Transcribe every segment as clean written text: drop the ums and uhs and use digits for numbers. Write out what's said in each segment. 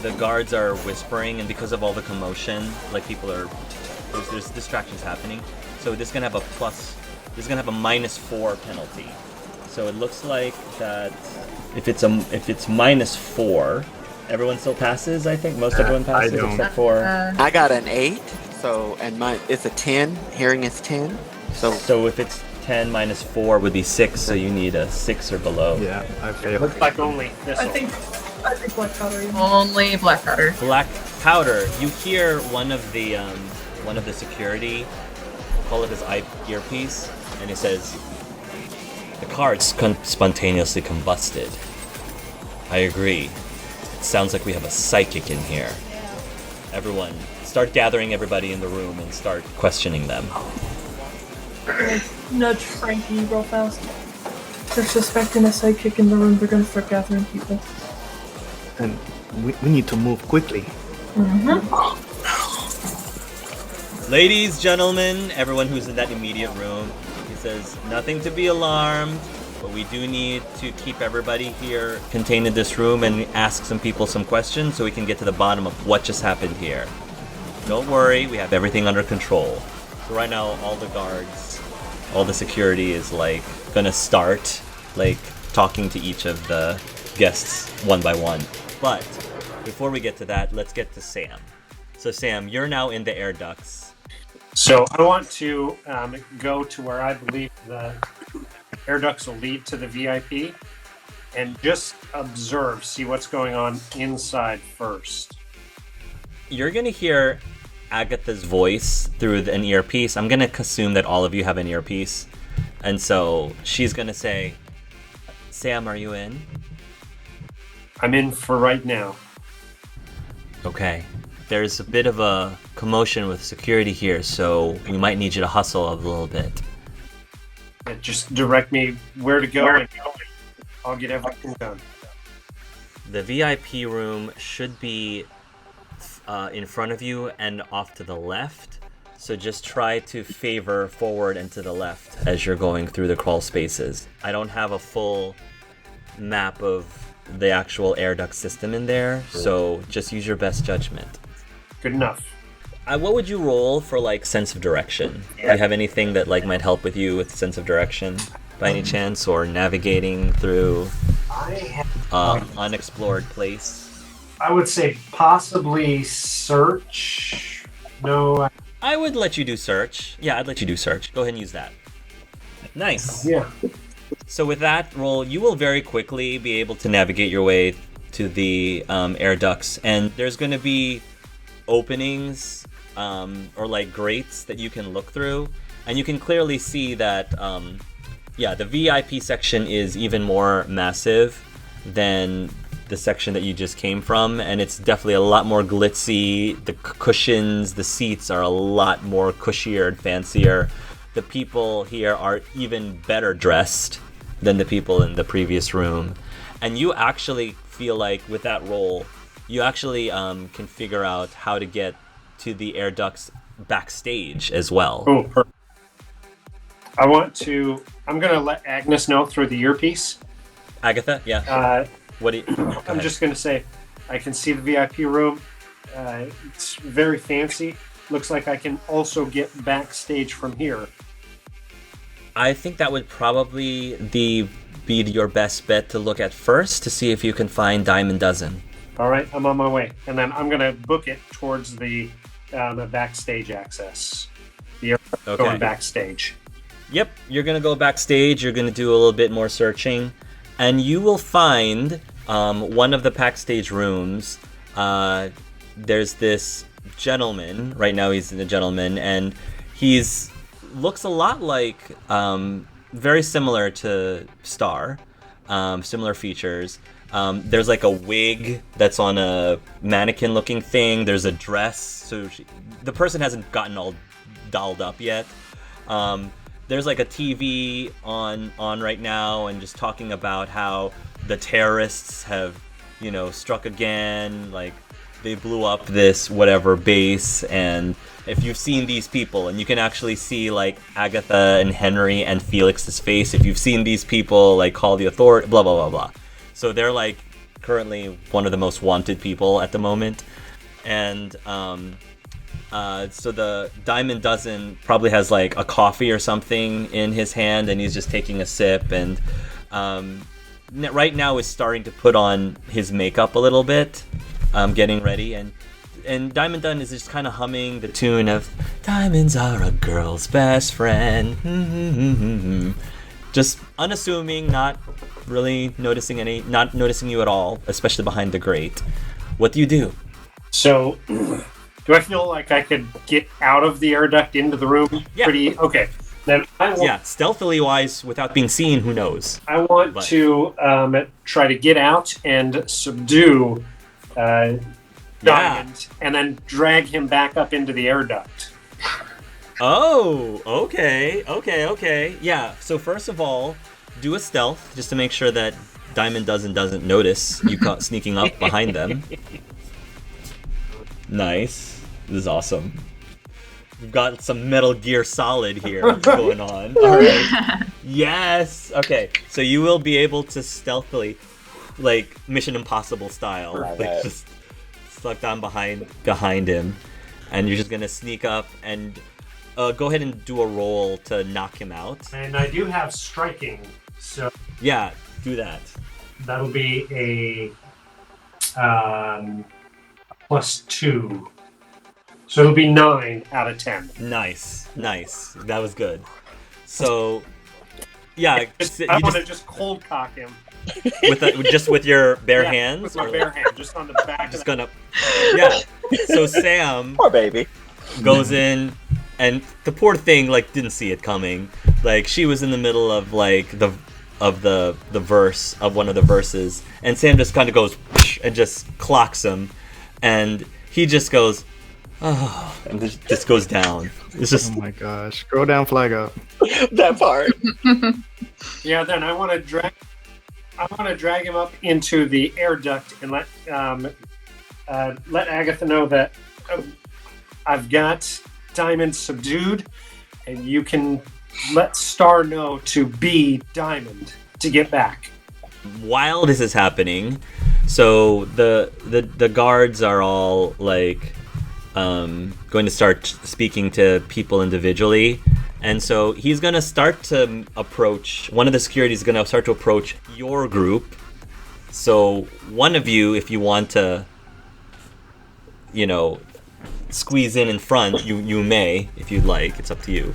the guards are whispering, and because of all the commotion, like people are, there's distractions happening. So this is gonna have a plus. This is gonna have a -4 penalty. So it looks like that if it's -4, everyone still passes. I think most everyone passes except for. I got an 8. So it's a 10. Hearing is 10. So if it's 10 -4 would be 6. So you need a 6 or below. Yeah, I failed. Looks like only this. I think black powder. Only black powder. Black powder. You hear one of the security pull up his earpiece, and he says, "The cards spontaneously combusted." I agree. It sounds like we have a psychic in here. Everyone, start gathering everybody in the room and start questioning them. Nudge Frankie real fast. They're suspecting a sidekick in the room. They're gonna start gathering people. And we need to move quickly. Ladies, gentlemen, everyone who's in that immediate room, he says, nothing to be alarmed, but we do need to keep everybody here contained in this room and ask some people some questions so we can get to the bottom of what just happened here. Don't worry, we have everything under control. So right now, all the guards, all the security is like gonna start like talking to each of the guests one by one. But before we get to that, let's get to Sam. So Sam, you're now in the air ducts. So I want to go to where I believe the air ducts will lead to the VIP, and just observe, see what's going on inside first. You're gonna hear Agatha's voice through an earpiece. I'm gonna assume that all of you have an earpiece, and so she's gonna say, "Sam, are you in?" I'm in for right now. Okay. There's a bit of a commotion with security here, so we might need you to hustle a little bit. Just direct me where to go, and I'll get everything done. The VIP room should be in front of you and off to the left, so just try to favor forward and to the left as you're going through the crawl spaces. I don't have a full map of the actual air duct system in there, so just use your best judgment. Good enough. What would you roll for like sense of direction? Do you have anything that like might help with you with sense of direction by any chance, or navigating through unexplored place? I would say possibly search. No. I would let you do search. Yeah, I'd let you do search. Go ahead and use that. Nice. Yeah. So with that roll, you will very quickly be able to navigate your way to the air ducts, and there's going to be openings or like grates that you can look through, and you can clearly see that the VIP section is even more massive than the section that you just came from, and it's definitely a lot more glitzy. The cushions, the seats are a lot more cushier and fancier. The people here are even better dressed than the people in the previous room, and you actually feel like with that roll you actually can figure out how to get to the air ducts backstage as well. Oh, perfect. I'm going to let Agnes know through the earpiece. Agatha, yeah. I'm just going to say, I can see the VIP room. It's very fancy. Looks like I can also get backstage from here. I think that would probably be your best bet to look at first to see if you can find Diamond Dozen. All right, I'm on my way, and then I'm gonna book it towards the backstage access. Going backstage. Yep, you're gonna go backstage. You're gonna do a little bit more searching, and you will find one of the backstage rooms. There's this gentleman. Right now, he's the gentleman, and looks a lot like very similar to Star. Similar features. There's like a wig that's on a mannequin looking thing. There's a dress, so the person hasn't gotten all dolled up yet. There's like a TV on right now, and just talking about how the terrorists have, struck again. Like they blew up this whatever base, and if you've seen these people, and you can actually see like Agatha and Henry and Felix's face. If you've seen these people, like call the authority, blah blah blah blah. So they're like currently one of the most wanted people at the moment. And so the Diamond Dozen probably has like a coffee or something in his hand, and he's just taking a sip, and right now is starting to put on his makeup a little bit, getting ready, and Diamond Dunn is just kind of humming the tune of "Diamonds are a girl's best friend." Just unassuming, not really not noticing you at all, especially behind the grate. What do you do? So, do I feel like I could get out of the air duct into the room? Yeah. Okay. Then Stealthily wise, without being seen, who knows? I want to try to get out and subdue Diamond, and then drag him back up into the air duct. Oh, okay. Yeah, so first of all, do a stealth, just to make sure that Diamond doesn't notice you sneaking up behind them. Nice. This is awesome. We've got some Metal Gear Solid here going on. All right. Yes. Okay. So you will be able to stealthily, like Mission Impossible style, like just slip down behind him, and you're just gonna sneak up and go ahead and do a roll to knock him out. And I do have striking, so yeah, do that. That'll be a +2. So it'll be 9 out of 10. Nice. That was good. So, yeah, I want to just cold cock him with your bare hands. With my bare hand, just on the back. Just gonna, yeah. So Sam, Poor baby, goes in, and the poor thing like didn't see it coming. Like she was in the middle of like the verse of one of the verses, and Sam just kind of goes and just clocks him, and he just goes. Oh, and just goes down. It's just. Oh my gosh! Go down, flag up. that part. Yeah, then I want to drag him up into the air duct and let Agatha know that I've got Diamond subdued, and you can let Star know to be Diamond to get back. While this is happening, so the guards are all like. Going to start speaking to people individually, and so he's going to start to approach, one of the security is going to start to approach your group. So one of you, if you want to, squeeze in front, you may, if you'd like. It's up to you.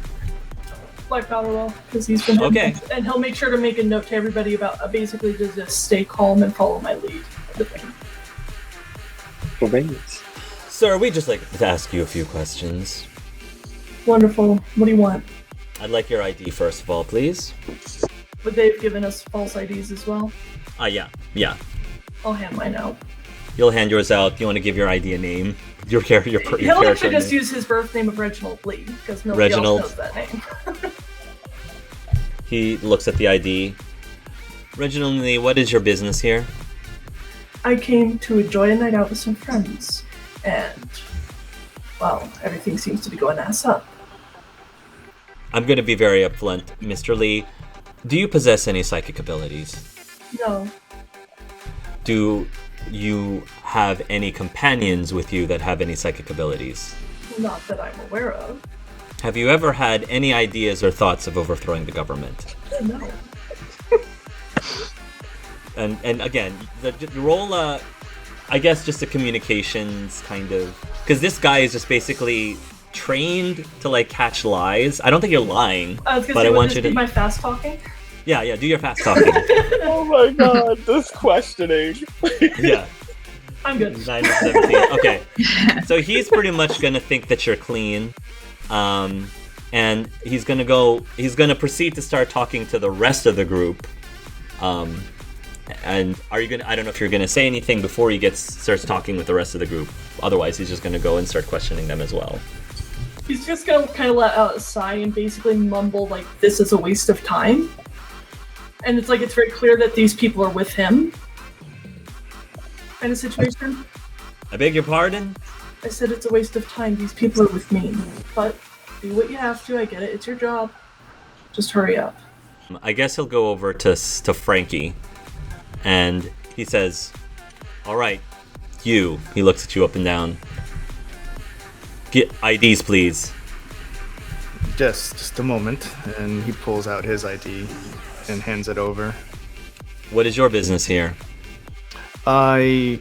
Like Powderwell, because he's been okay, and he'll make sure to make a note to everybody about basically to just stay calm and follow my lead. Sir, we'd just like to ask you a few questions. Wonderful. What do you want? I'd like your ID first of all, please. But they've given us false IDs as well? Yeah. I'll hand mine out. You'll hand yours out. You want to give your ID a name? Your character He'll actually just use his birth name of Reginald Lee, because nobody else knows that name. He looks at the ID. Reginald Lee, what is your business here? I came to enjoy a night out with some friends. And, well, everything seems to be going ass up. I'm going to be very upfront. Mr. Lee, do you possess any psychic abilities? No. Do you have any companions with you that have any psychic abilities? Not that I'm aware of. Have you ever had any ideas or thoughts of overthrowing the government? No. And again, the roll I guess just a communications kind of, because this guy is just basically trained to like catch lies. I don't think you're lying, but I want you to. My fast talking. Yeah, do your fast talking. Oh my god, this questioning. Yeah. I'm good. 9 to 17. Okay, so he's pretty much gonna think that you're clean, and he's gonna proceed to start talking to the rest of the group. And are you gonna? I don't know if you're gonna say anything before he starts talking with the rest of the group. Otherwise, he's just gonna go and start questioning them as well. He's just gonna kind of let out a sigh and basically mumble like, "This is a waste of time." And it's like it's very clear that these people are with him. Kind of situation. I beg your pardon? I said it's a waste of time. These people are with me. But do what you have to. I get it. It's your job. Just hurry up. I guess he'll go over to Frankie. And he says, All right, you. He looks at you up and down. Get IDs, please. Just a moment, and he pulls out his ID and hands it over. What is your business here? I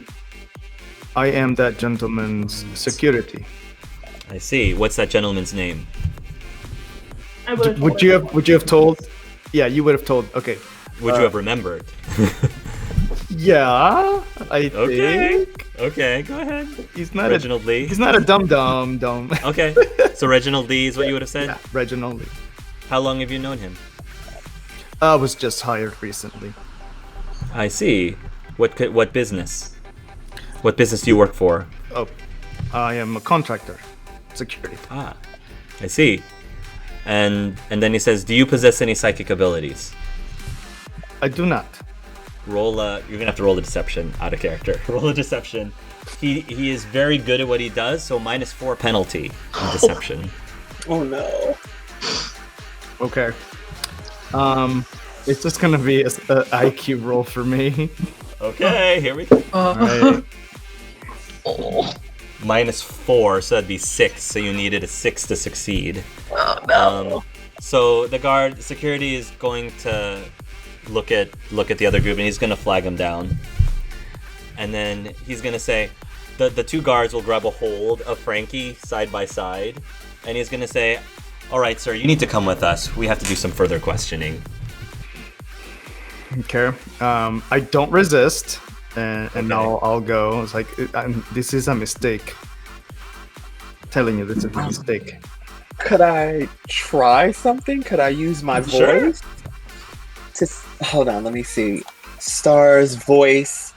am that gentleman's security. I see. What's that gentleman's name? I would Would you have told? Yeah, you would have told. Okay. Would you have remembered? Yeah, I Okay. think. Okay, go ahead. He's not Reginald Lee. He's not a dumb. Okay, so Reginald Lee is what you would have said? Yeah, Reginald Lee. How long have you known him? I was just hired recently. I see. What business? What business do you work for? Oh, I am a contractor. Security. Ah, I see. And then he says, "Do you possess any psychic abilities?" I do not. Roll a. You're gonna have to roll a deception out of character. Roll a deception. He is very good at what he does, so -4 penalty in deception. Oh no. Okay. It's just gonna be a IQ roll for me. Okay, here we go. Alright. -4, so that'd be 6. So you needed a 6 to succeed. Oh no. So the guard security is going to look at the other group, and he's gonna flag them down. And then he's gonna say, the two guards will grab a hold of Frankie side by side, and he's gonna say, "All right, sir, you need to come with us. We have to do some further questioning." Okay. I don't resist, and Okay. I'll go. It's like this is a mistake. I'm telling you, this is a mistake. Could I try something? Could I use my Sure. voice? Hold on, let me see. Star's voice.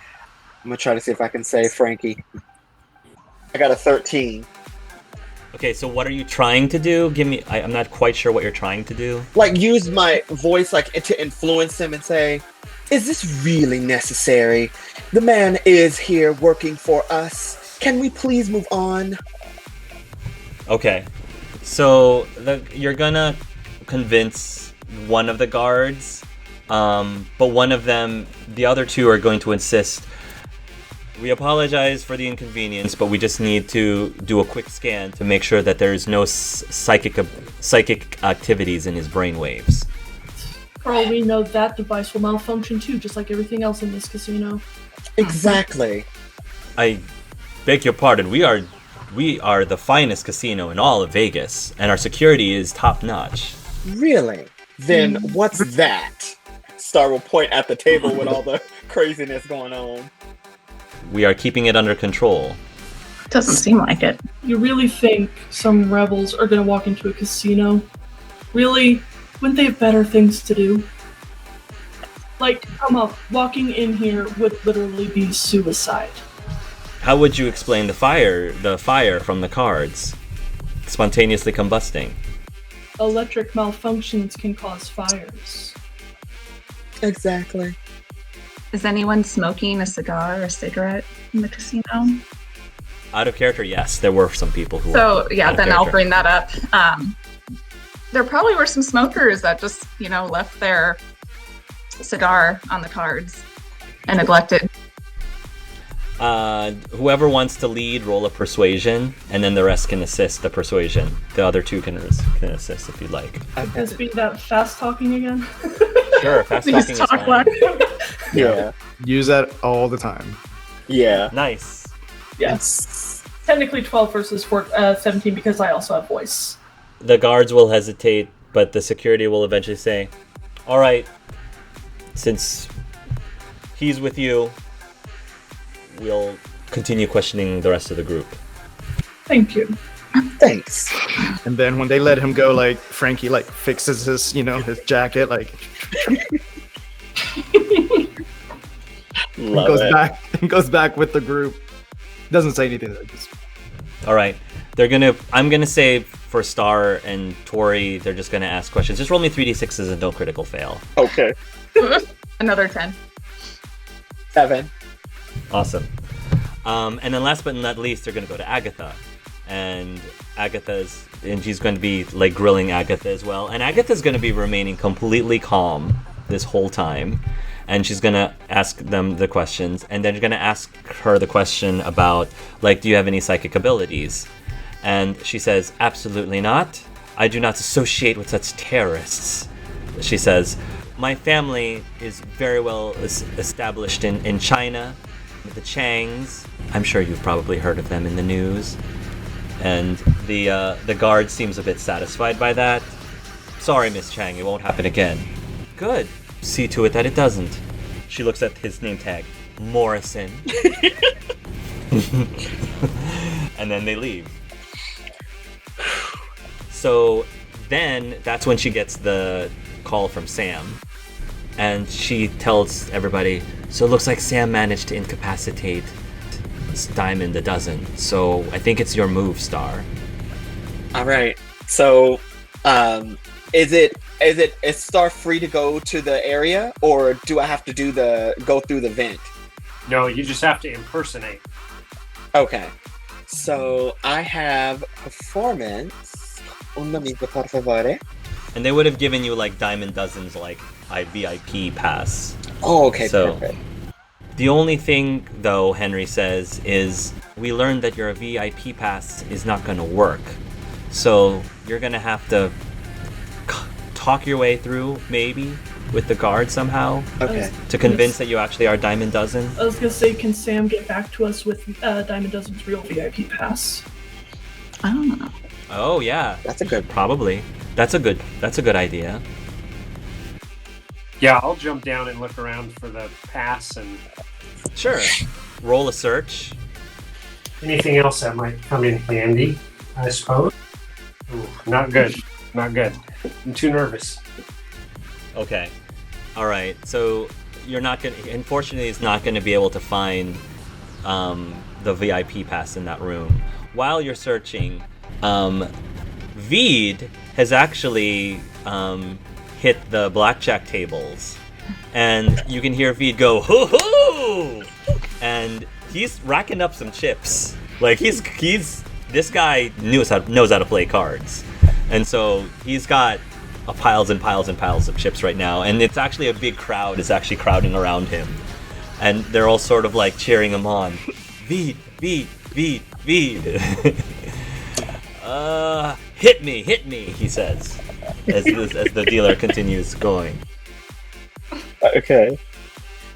I'm gonna try to see if I can say Frankie. I got a 13. Okay, so what are you trying to do? I'm not quite sure what you're trying to do. Like, use my voice like to influence him and say, "Is this really necessary? The man is here working for us. Can we please move on?" Okay, so you're gonna convince one of the guards, but one of them, the other two are going to insist, "We apologize for the inconvenience, but we just need to do a quick scan to make sure that there's no psychic activities in his brainwaves." For all we know, that device will malfunction too, just like everything else in this casino. Exactly. I beg your pardon. We are the finest casino in all of Vegas, and our security is top notch. Really? Then what's that? Star will point at the table with all the craziness going on. We are keeping it under control. Doesn't seem like it. You really think some rebels are gonna walk into a casino? Really? Wouldn't they have better things to do? Like, come on, walking in here would literally be suicide. How would you explain the fire from the cards spontaneously combusting? Electric malfunctions can cause fires. Exactly. Is anyone smoking a cigar or a cigarette in the casino? Out of character, yes, there were some people who. So were yeah, out of then I'll character. bring that up. There probably were some smokers that just, left their cigar on the cards and neglected. Whoever wants to lead, roll a persuasion, and then the rest can assist the persuasion. The other two can assist if you'd like. This be that fast talking again? Sure, fast Please talking is talk fine. loud. Yeah. Use that all the time. Yeah. Nice. Yes. Technically 12 versus 17 because I also have voice. The guards will hesitate, but the security will eventually say, "All right, since he's with you, we'll continue questioning the rest of the group." Thank you. Thanks. And then when they let him go, like Frankie, like fixes his, his jacket, like Love goes it. back and goes back with the group. Doesn't say anything. Like, just All right, I'm gonna say for Star and Tori, they're just gonna ask questions. Just roll me 3d6s and no critical fail. Okay. Another 10. 7. Awesome. And then last but not least, they're gonna go to Agatha, and she's going to be like grilling Agatha as well. And Agatha's going to be remaining completely calm this whole time, and she's gonna ask them the questions, and then you're gonna ask her the question about, like, do you have any psychic abilities? And she says, absolutely not. I do not associate with such terrorists. She says, my family is very well established in China, with the Changs. I'm sure you've probably heard of them in the news. And the guard seems a bit satisfied by that. Sorry, Miss Chang, it won't happen again. Good. See to it that it doesn't. She looks at his name tag. Morrison. And then they leave. So then that's when she gets the call from Sam. And she tells everybody, so it looks like Sam managed to incapacitate Diamond a dozen. So I think it's your move, Star. All right. So, is Star free to go to the area, or do I have to go through the vent? No, you just have to impersonate. Okay. So I have performance. Un momento, por favor. And they would have given you like Diamond Dozens, like a VIP pass. Oh, okay, So- perfect. The only thing, though, Henry says, is we learned that your VIP pass is not going to work. So you're going to have to talk your way through, maybe, with the guard somehow, Okay. to convince that you actually are Diamond Dozen. I was gonna say, can Sam get back to us with Diamond Dozen's real VIP pass? I don't know. Oh, yeah. That's a good. Probably. That's a good idea. Yeah, I'll jump down and look around for the pass and Sure. Roll a search. anything else that might come in handy, I suppose. Ooh, not good. Not good. I'm too nervous. Okay. All right. So you're not going to, unfortunately, it's not going to be able to find the VIP pass in that room. While you're searching, Veed has actually hit the blackjack tables. And you can hear Veed go, hoo hoo! And he's racking up some chips. Like, he's this guy knows how to play cards. And so he's got piles and piles and piles of chips right now. And it's actually a big crowd is actually crowding around him. And they're all sort of like cheering him on. Veed, Veed, Veed, Veed. Hit me, he says, as the dealer continues going. Okay.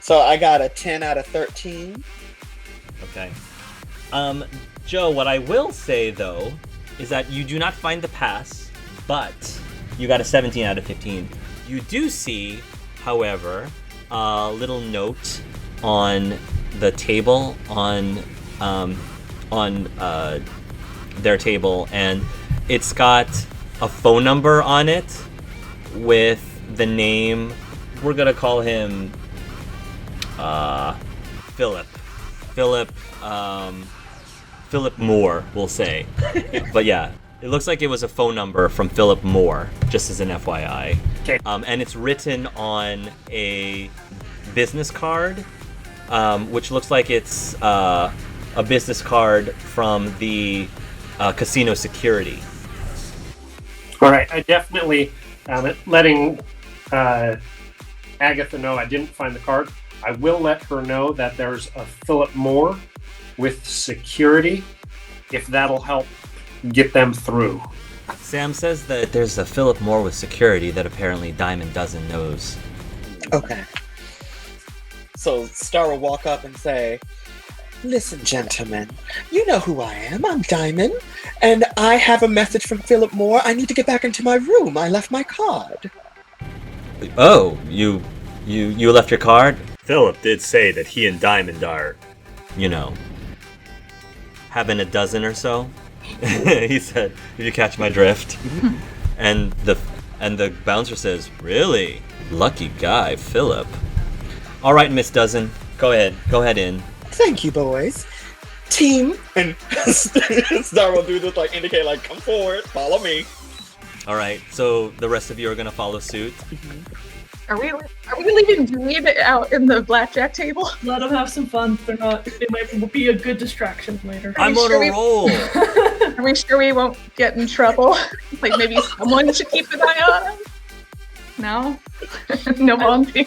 So I got a 10 out of 13. Okay. Joe, what I will say, though, is that you do not find the pass, but you got a 17 out of 15. You do see, however, a little note on the table, on their table, and it's got a phone number on it with the name. We're gonna call him Philip. Philip Moore, we'll say. But yeah, it looks like it was a phone number from Philip Moore, just as an FYI. Okay. And it's written on a business card, which looks like it's a business card from the casino security. All right, I definitely letting Agatha know I didn't find the card. I will let her know that there's a Philip Moore with security, if that'll help get them through. Sam says that there's a Philip Moore with security that apparently Diamond Dozen knows. Okay. So Star will walk up and say, listen, gentlemen, you know who I am. I'm Diamond, and I have a message from Philip Moore. I need to get back into my room. I left my card. Oh, you left your card? Philip did say that he and Diamond are, having a dozen or so. He said, "Did you catch my drift?" and the bouncer says, "Really? Lucky guy, Philip." All right, Miss Dozen, go ahead in. Thank you, boys. Team, and Star will do this, like indicate, like, come forward, follow me. All right, so the rest of you are gonna follow suit. Are we leaving Dweeb out in the blackjack table? Let them have some fun. They might be a good distraction later. I'm on sure a roll. Are we sure we won't get in trouble? Like maybe someone should keep an eye on him? No? No volunteers?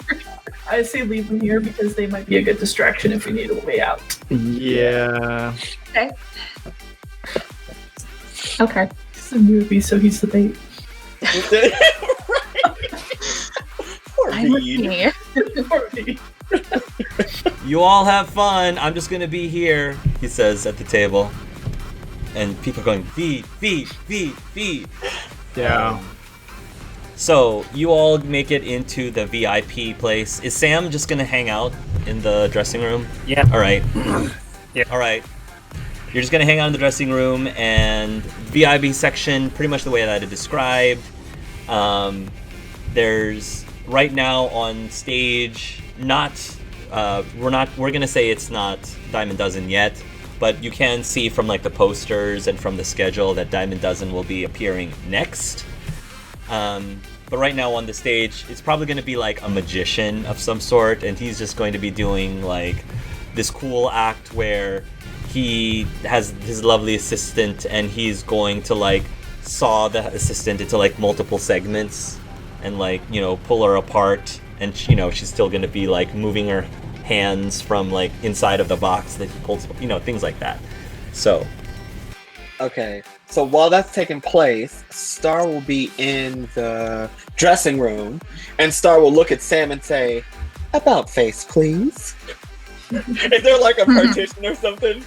I say leave them here because they might be a good distraction if we need a way out. Yeah. Okay. He's a newbie, so he's the bait. Poor I'm with Bede. me. Poor me. You all have fun. I'm just gonna be here, he says at the table. And people are going, feed. Yeah. So, you all make it into the VIP place. Is Sam just gonna hang out in the dressing room? Yeah. Alright. Yeah. Alright. You're just gonna hang out in the dressing room, and VIP section, pretty much the way that I described. There's, right now on stage, we're gonna say it's not Diamond Dozen yet, but you can see from like the posters and from the schedule that Diamond Dozen will be appearing next. But right now on the stage, it's probably going to be like a magician of some sort, and he's just going to be doing like this cool act where he has his lovely assistant, and he's going to like saw the assistant into like multiple segments and like, you know, pull her apart, and you know, she's still going to be like moving her hands from like inside of the box that he pulls, you know, things like that. So Okay, so while that's taking place, Star will be in the dressing room, and Star will look at Sam and say, "About face, please." Is there like a partition or something?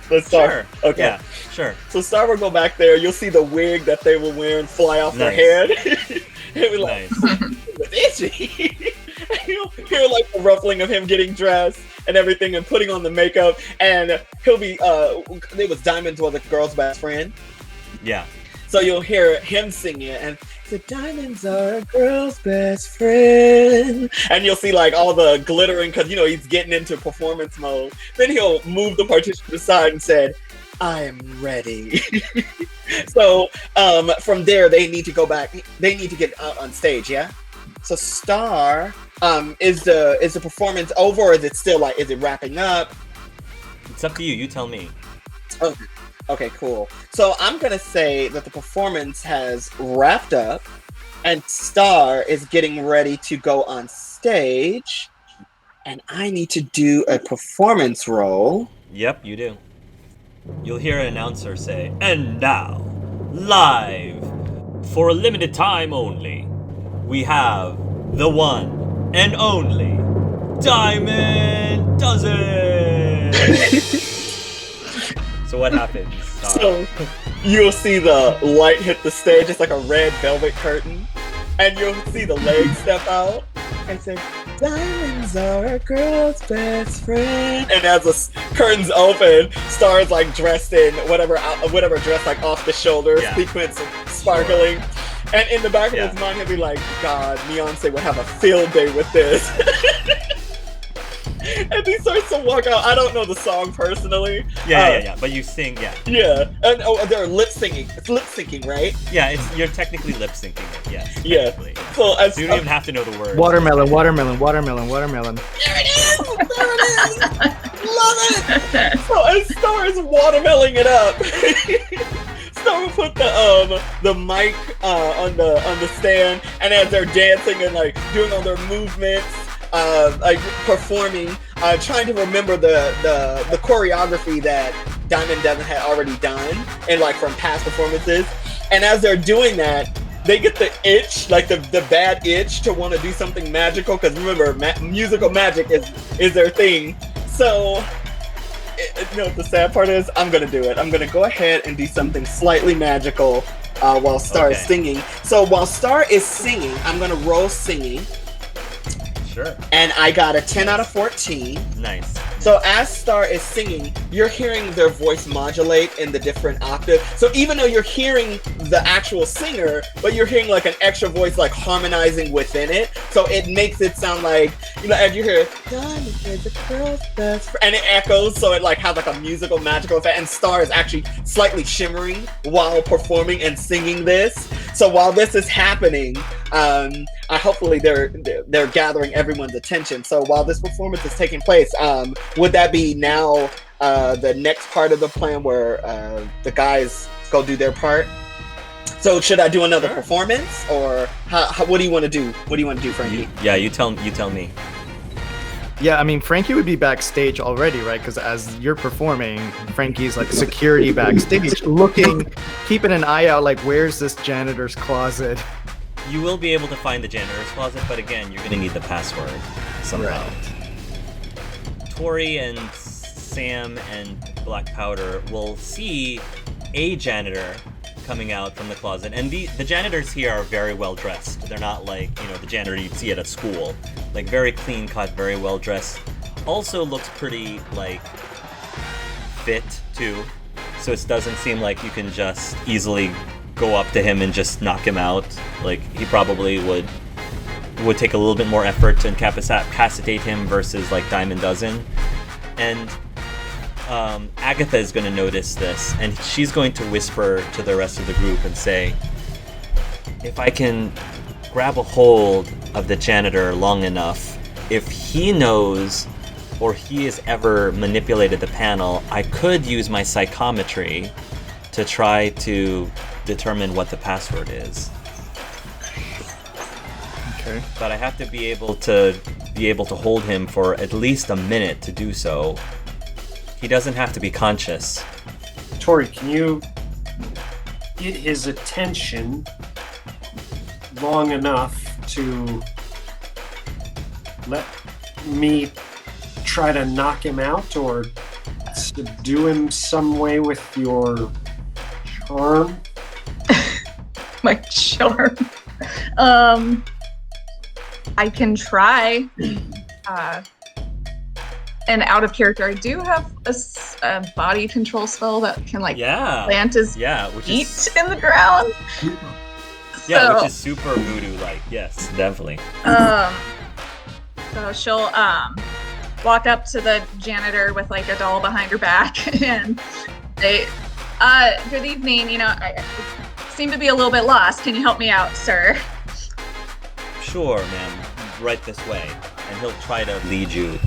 Let's start. sure. Okay. Yeah, sure. So Star will go back there. You'll see the wig that they were wearing fly off their Nice. head. It was like, Nice. it's itchy. You'll hear like the ruffling of him getting dressed and everything and putting on the makeup. And he'll be, it was Diamond was a girl's best friend. Yeah. So you'll hear him singing it, and the diamonds are a girl's best friend. And you'll see like all the glittering, because you know he's getting into performance mode. Then he'll move the partition to the side and said, "I am ready." So from there, they need to go back. They need to get out on stage. Yeah. So Star, is the performance over, or is it still like, is it wrapping up? It's up to you. You tell me. Okay. Okay, cool. So I'm gonna say that the performance has wrapped up, and Star is getting ready to go on stage, and I need to do a performance roll. Yep, you do. You'll hear an announcer say, "And now, live, for a limited time only, we have the one and only Diamond Dozen!" So what happens? So you'll see the light hit the stage. It's like a red velvet curtain, and you'll see the legs step out and say, "Diamonds are a girl's best friend." And as the curtains open, Star is like dressed in whatever dress, like off the shoulder, Yeah. sequins sparkling. And in the back Yeah. of his mind, he'll be like, "God, Beyonce would have a field day with this." And he starts to walk out. I don't know the song personally. Yeah. But you sing, yeah. Yeah, and they're lip singing. It's lip syncing, right? Yeah, you're technically lip syncing it, yes. Yeah. technically. So as So you don't even have to know the words. Watermelon. There it is! There it is! Love it! So as Star is watermelling it up, Star will put the mic on the stand, and as they're dancing and like doing all their movements, like performing, trying to remember the choreography that Diamond Dozen had already done, and like from past performances. And as they're doing that, they get the itch, like the bad itch to want to do something magical, because remember, musical magic is their thing. So, you know what the sad part is? I'm going to do it. I'm going to go ahead and do something slightly magical while Star is Okay. singing. So while Star is singing, I'm going to roll singing, Sure. and I got a 10 out of 14. Nice. So as Star is singing, you're hearing their voice modulate in the different octaves. So even though you're hearing the actual singer, but you're hearing like an extra voice like harmonizing within it. So it makes it sound like, you know, as you hear, "Diamond is a girl's best friend," and it echoes, so it like has like a musical magical effect. And Star is actually slightly shimmering while performing and singing this. So while this is happening, hopefully they're gathering everyone's attention. So while this performance is taking place, would that be now the next part of the plan where the guys go do their part? So should I do another performance, or what do you want to do? What do you want to do, Frankie? You tell me. Yeah, I mean, Frankie would be backstage already, right? Because as you're performing, Frankie's like security backstage, looking, keeping an eye out, like, where's this janitor's closet? You will be able to find the janitor's closet, but again, you're gonna need the password somehow. Right. Tori and Sam and Black Powder will see a janitor coming out from the closet, and the janitors here are very well dressed. They're not like, the janitor you'd see at a school. Like, very clean cut, very well dressed. Also looks pretty, like, fit too. So it doesn't seem like you can just easily go up to him and just knock him out. Like, he probably would take a little bit more effort to incapacitate him versus like Diamond doesn't. And Agatha is going to notice this, and she's going to whisper to the rest of the group and say, if I can grab a hold of the janitor long enough, if he knows or he has ever manipulated the panel, I could use my psychometry to try to determine what the password is. Okay. But I have to be able to hold him for at least a minute to do so. He doesn't have to be conscious. Tori, can you get his attention long enough to let me try to knock him out or subdue him some way with your charm? My charm. I can try. And out of character, I do have a body control spell that can plant his feet in the ground. Yeah, which is super voodoo-like. Yes, definitely. So she'll walk up to the janitor with like a doll behind her back and say, good evening, I seem to be a little bit lost. Can you help me out, sir? Sure, ma'am. Right this way. And he'll try to lead you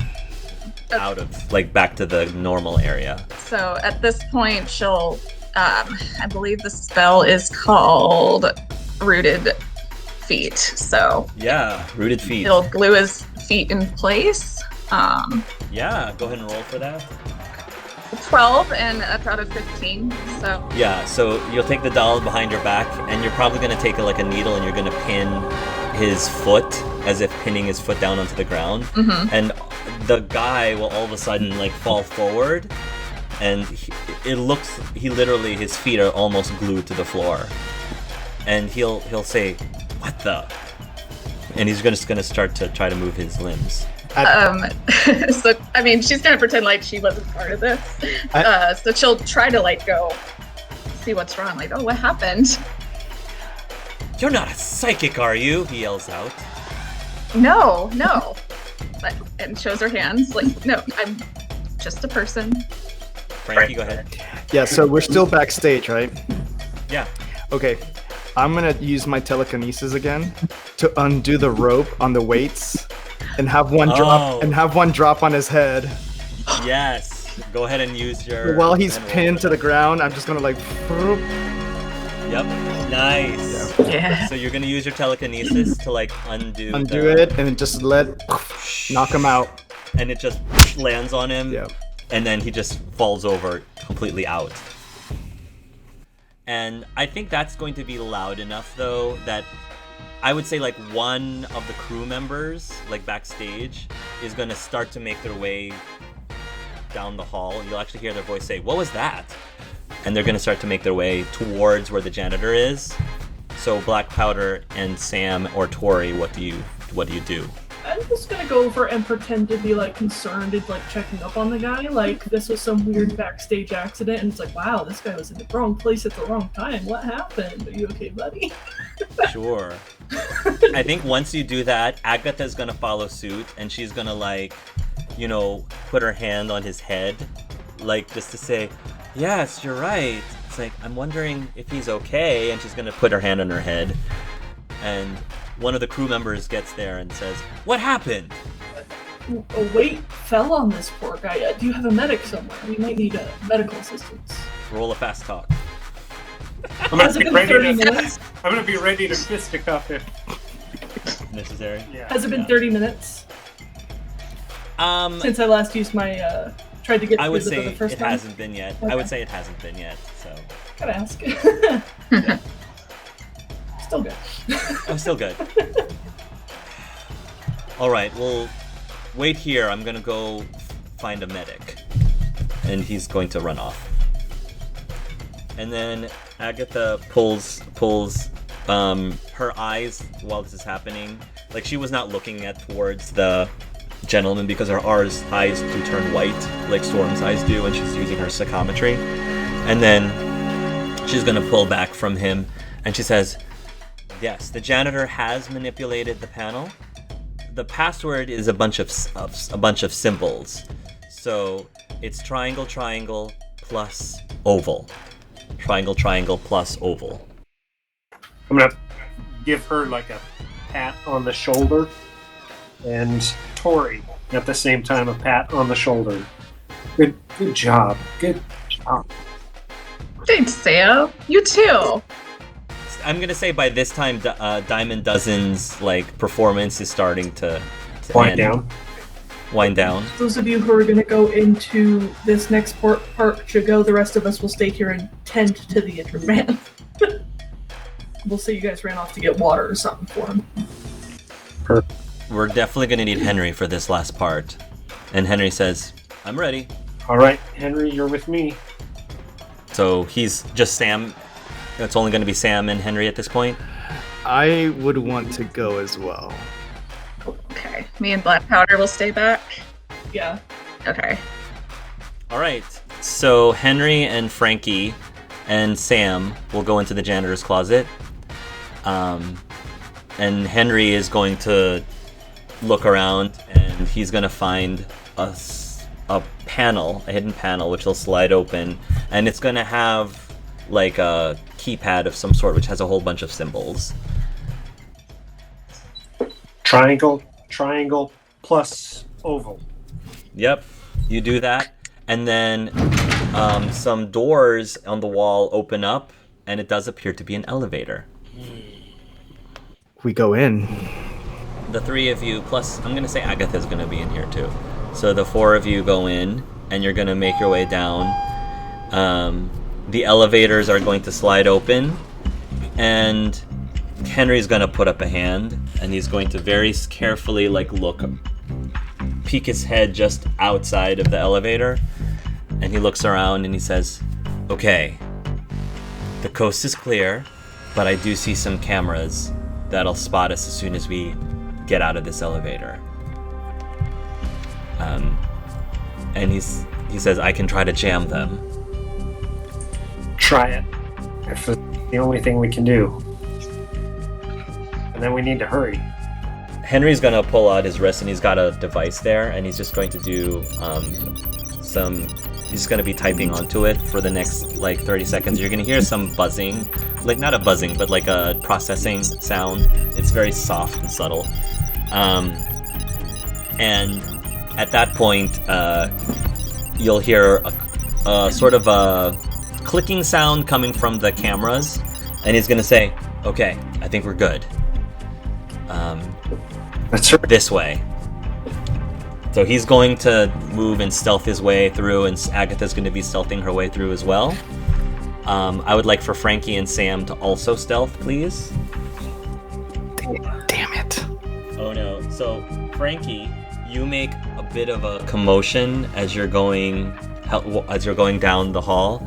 out of, back to the normal area. So at this point, she'll, I believe the spell is called Rooted Feet. So yeah, Rooted Feet. It'll glue his feet in place. Yeah, go ahead and roll for that. 12 and out of 15. So yeah, so you'll take the doll behind your back, and you're probably gonna take a needle, and you're gonna pin his foot as if pinning his foot down onto the ground, and the guy will all of a sudden fall forward, and he literally, his feet are almost glued to the floor, and he'll say, "What the?" And he's just gonna start to try to move his limbs. So I mean, she's gonna pretend like she wasn't part of this. So she'll try to go see what's wrong. Like, oh, what happened? You're not a psychic, are you? He yells out. No. And shows her hands. Like, no, I'm just a person. Frankie, go ahead. Yeah, so we're still backstage, right? Yeah. Okay. I'm gonna use my telekinesis again to undo the rope on the weights and have one drop on his head. Yes. Go ahead and use your. While he's pinned to the ground, I'm just gonna Whoop. Yep. Nice. Yeah. So you're gonna use your telekinesis to undo it and then just knock him out. And it just lands on him. Yep. And then he just falls over completely out. And I think that's going to be loud enough, though, that I would say one of the crew members, backstage, is going to start to make their way down the hall. You'll actually hear their voice say, "What was that?" And they're going to start to make their way towards where the janitor is. So Black Powder and Sam or Tori, what do you do? I'm just gonna go over and pretend to be concerned and checking up on the guy. This was some weird backstage accident, and it's wow, this guy was in the wrong place at the wrong time. What happened? Are you okay, buddy? Sure. I think once you do that, Agatha's gonna follow suit, and she's gonna put her hand on his head, just to say, "Yes, you're right." It's I'm wondering if he's okay, and she's gonna put her hand on her head, and one of the crew members gets there and says, "What happened?" A weight fell on this poor guy. Do you have a medic somewhere? We might need a medical assistance. Roll a fast talk. I'm gonna Has it be been ready 30 to. minutes? I'm gonna be ready to fisticuff if necessary. Yeah. Has it been 30 minutes since I last used my, tried to get I would through say the first it time? hasn't been yet. I Okay. would say it hasn't been yet. So Gotta ask. Still good. I'm still good. All right, well, wait here. I'm gonna go find a medic, and he's going to run off. And then Agatha pulls her eyes while this is happening. Like, she was not looking towards the gentleman because her eyes do turn white, like Storm's eyes do when she's using her psychometry. And then she's gonna pull back from him, and she says, "Yes, the janitor has manipulated the panel. The password is a bunch of symbols. So it's triangle, triangle plus oval. Triangle, triangle plus oval." I'm gonna give her like a pat on the shoulder, and Tori at the same time a pat on the shoulder. Good job. Good job. Thanks, Sam. You too. I'm gonna say by this time, Diamond Dozen's like performance is starting to Wind end. down. Wind down. Those of you who are going to go into this next part should go. The rest of us will stay here and tend to the injured man. We'll say you guys ran off to get water or something for him. We're definitely gonna need Henry for this last part. And Henry says, "I'm ready." All right, Henry, you're with me. So he's just Sam. It's only gonna be Sam and Henry at this point. I would want to go as well. Okay. Me and Black Powder will stay back. Yeah. Okay. All right. So Henry and Frankie and Sam will go into the janitor's closet. And Henry is going to look around, and he's going to find a panel, a hidden panel, which will slide open, and it's going to have like a keypad of some sort, which has a whole bunch of symbols. Triangle, triangle plus oval. Yep, you do that, and then some doors on the wall open up, and it does appear to be an elevator. We go in. The three of you, plus I'm going to say Agatha's going to be in here too. So the four of you go in, and you're going to make your way down. The elevators are going to slide open, and Henry's going to put up a hand, and he's going to very carefully peek his head just outside of the elevator, and he looks around and he says, "Okay, the coast is clear, but I do see some cameras that'll spot us as soon as we get out of this elevator." And he says, "I can try to jam them." Try it. If it's the only thing we can do. And then we need to hurry. Henry's gonna pull out his wrist, and he's got a device there, and he's just going to do he's just gonna be typing onto it for the next 30 seconds. You're gonna hear some buzzing, not a buzzing, but like a processing sound. It's very soft and subtle. And at that point, you'll hear a sort of a clicking sound coming from the cameras, and he's gonna say, "Okay, I think we're good. That's right. This way." So he's going to move and stealth his way through, and Agatha's going to be stealthing her way through as well. I would like for Frankie and Sam to also stealth, please. Damn it. Oh no. So, Frankie, you make a bit of a commotion as you're going down the hall,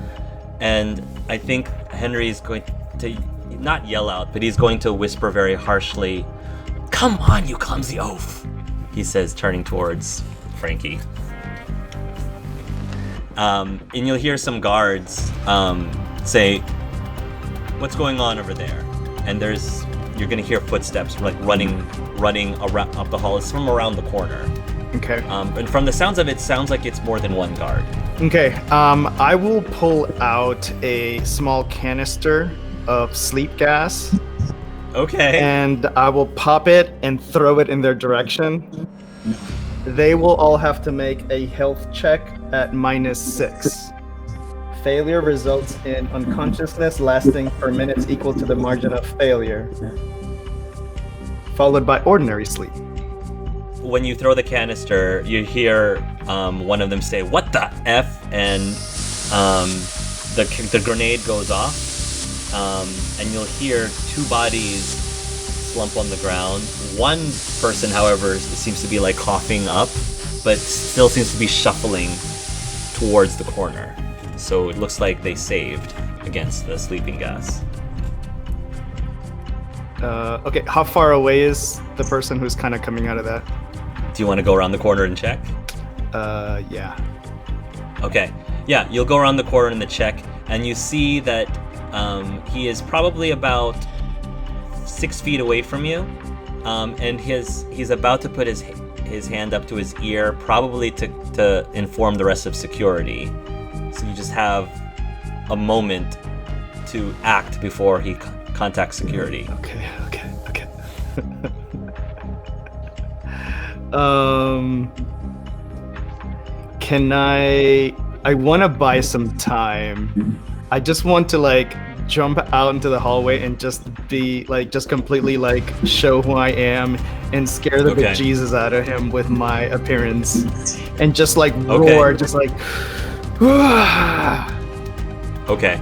and I think Henry's going to not yell out, but he's going to whisper very harshly, "Come on, you clumsy oaf," he says, turning towards Frankie. And you'll hear some guards say, "What's going on over there?" And you're gonna hear footsteps running around up the hall. It's from around the corner. Okay. And from the sounds of it, sounds like it's more than one guard. Okay. I will pull out a small canister of sleep gas, Okay. and I will pop it and throw it in their direction. They will all have to make a health check at -6 Failure results in unconsciousness lasting for minutes equal to the margin of failure, followed by ordinary sleep. When you throw the canister, you hear one of them say, "What the F?" and the grenade goes off, and you'll hear two bodies slump on the ground. One person, however, seems to be like coughing up, but still seems to be shuffling towards the corner. So it looks like they saved against the sleeping gas. Okay, how far away is the person who's kind of coming out of that? Do you want to go around the corner and check? Yeah. Okay. Yeah, you'll go around the corner and check, and you see that he is probably about 6 feet away from you, and he's about to put his hand up to his ear, probably to inform the rest of security. So you just have a moment to act before he contacts security. Okay. Can I want to buy some time. I just want to like jump out into the hallway and just be like, just completely like show who I am and scare the bejesus out of him with my appearance and just like roar, just like. Okay.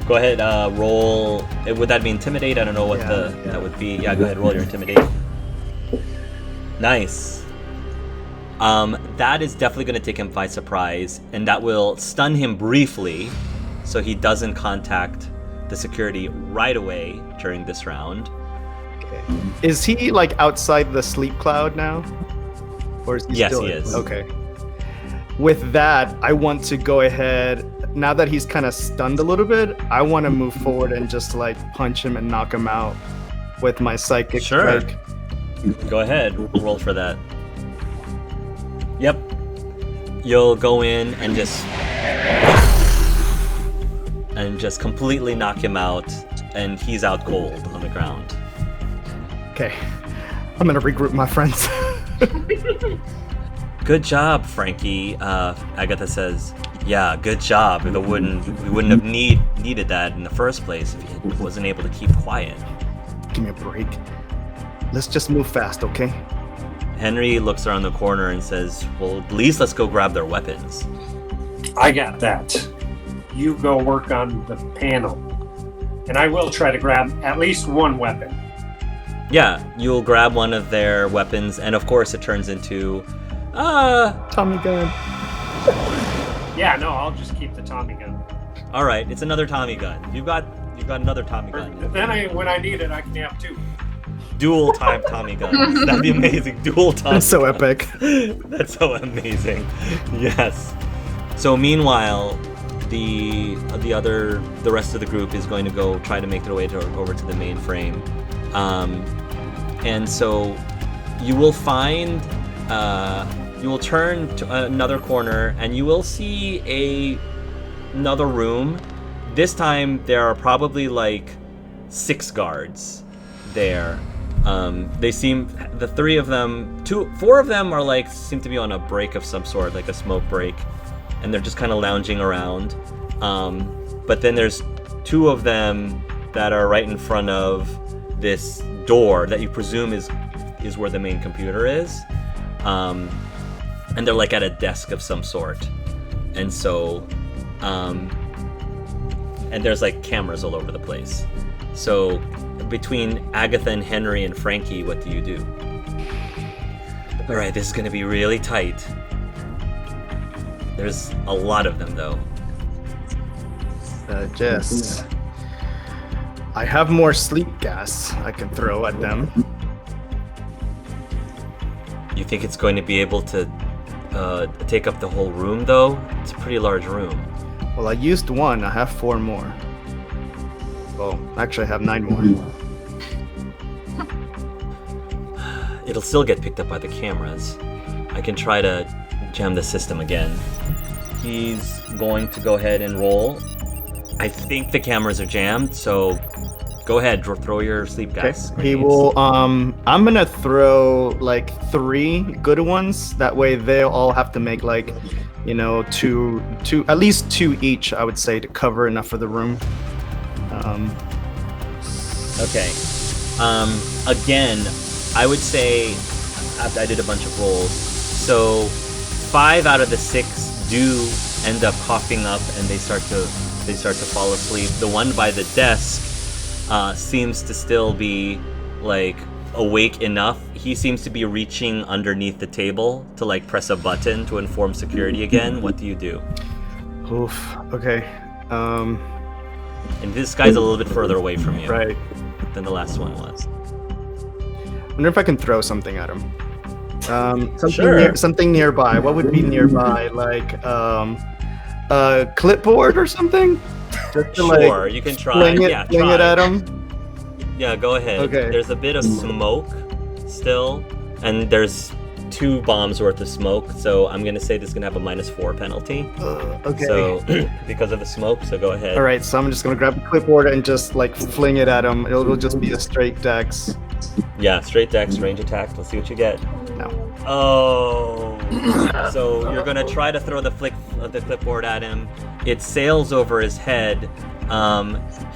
Go ahead, roll. Would that be intimidate? I don't know what that would be. Yeah, go ahead, roll your intimidate. Nice. That is definitely going to take him by surprise, and that will stun him briefly, so he doesn't contact the security right away during this round. Okay. Is he like outside the sleep cloud now? Or is he still he is. Okay. With that, I want to go ahead, now that he's kind of stunned a little bit, I want to move forward and just like punch him and knock him out with my psychic strike. Go ahead, roll for that. Yep. You'll go in and just completely knock him out, and he's out cold on the ground. Okay. I'm gonna regroup my friends. Good job, Frankie. Agatha says, "Yeah, good job. We wouldn't have needed that in the first place if he wasn't able to keep quiet." Give me a break. Let's just move fast, okay? Henry looks around the corner and says, "Well, at least let's go grab their weapons." I got that. You go work on the panel. And I will try to grab at least one weapon. Yeah, you'll grab one of their weapons, and of course it turns into Tommy gun. Yeah, no, I'll just keep the Tommy gun. All right, it's another Tommy gun. You've got another Tommy gun. Then when I need it, I can have two. Dual type Tommy guns. That'd be amazing. Dual Tommy. That's so guns. epic. That's so amazing. Yes. So meanwhile, the rest of the group is going to go try to make their way over to the mainframe, and so you will find. You will turn to another corner and you will see another room. This time there are probably like 6 guards there. They seem, the 3 of them, 4 of them are like, seem to be on a break of some sort, like a smoke break, and they're just kind of lounging around. But then there's 2 of them that are right in front of this door that you presume is where the main computer is. And they're like at a desk of some sort, and so and there's like cameras all over the place. So between Agatha and Henry and Frankie, what do you do? All right, this is going to be really tight. There's a lot of them though. Jess, I have more sleep gas I can throw at them. You think it's going to be able to take up the whole room, though? It's a pretty large room. Well, I used 1. I have 4 more. Well, actually, I have 9 more. It'll still get picked up by the cameras. I can try to jam the system again. He's going to go ahead and roll. I think the cameras are jammed, so Go ahead, throw your sleep gas. He will. I'm gonna throw like 3 good ones. That way they'll all have to make like, two, at least 2 each. I would say to cover enough of the room. Okay. Again, I would say I did a bunch of rolls. So 5 out of the 6 do end up coughing up, and they start to fall asleep. The one by the desk seems to still be like awake enough. He seems to be reaching underneath the table to like press a button to inform security again. What do you do? Oof. Okay. And this guy's a little bit further away from you, Right. than the last one was. Wonder if I can throw something at him. Something Sure. something nearby. What would be nearby? Like a clipboard or something? Just to, Sure, you can try. fling it, Yeah, fling try. it at him. Yeah, go ahead. Okay. There's a bit of smoke still, and there's 2 bombs worth of smoke, so I'm gonna say this is gonna have a -4 penalty. Okay. So because of the smoke, so go ahead. All right, so I'm just gonna grab the clipboard and just like fling it at him. It'll just be a straight dex. Yeah, straight dex, range attack. Let's see what you get. No. Oh. So you're gonna try to throw the clipboard at him. It sails over his head.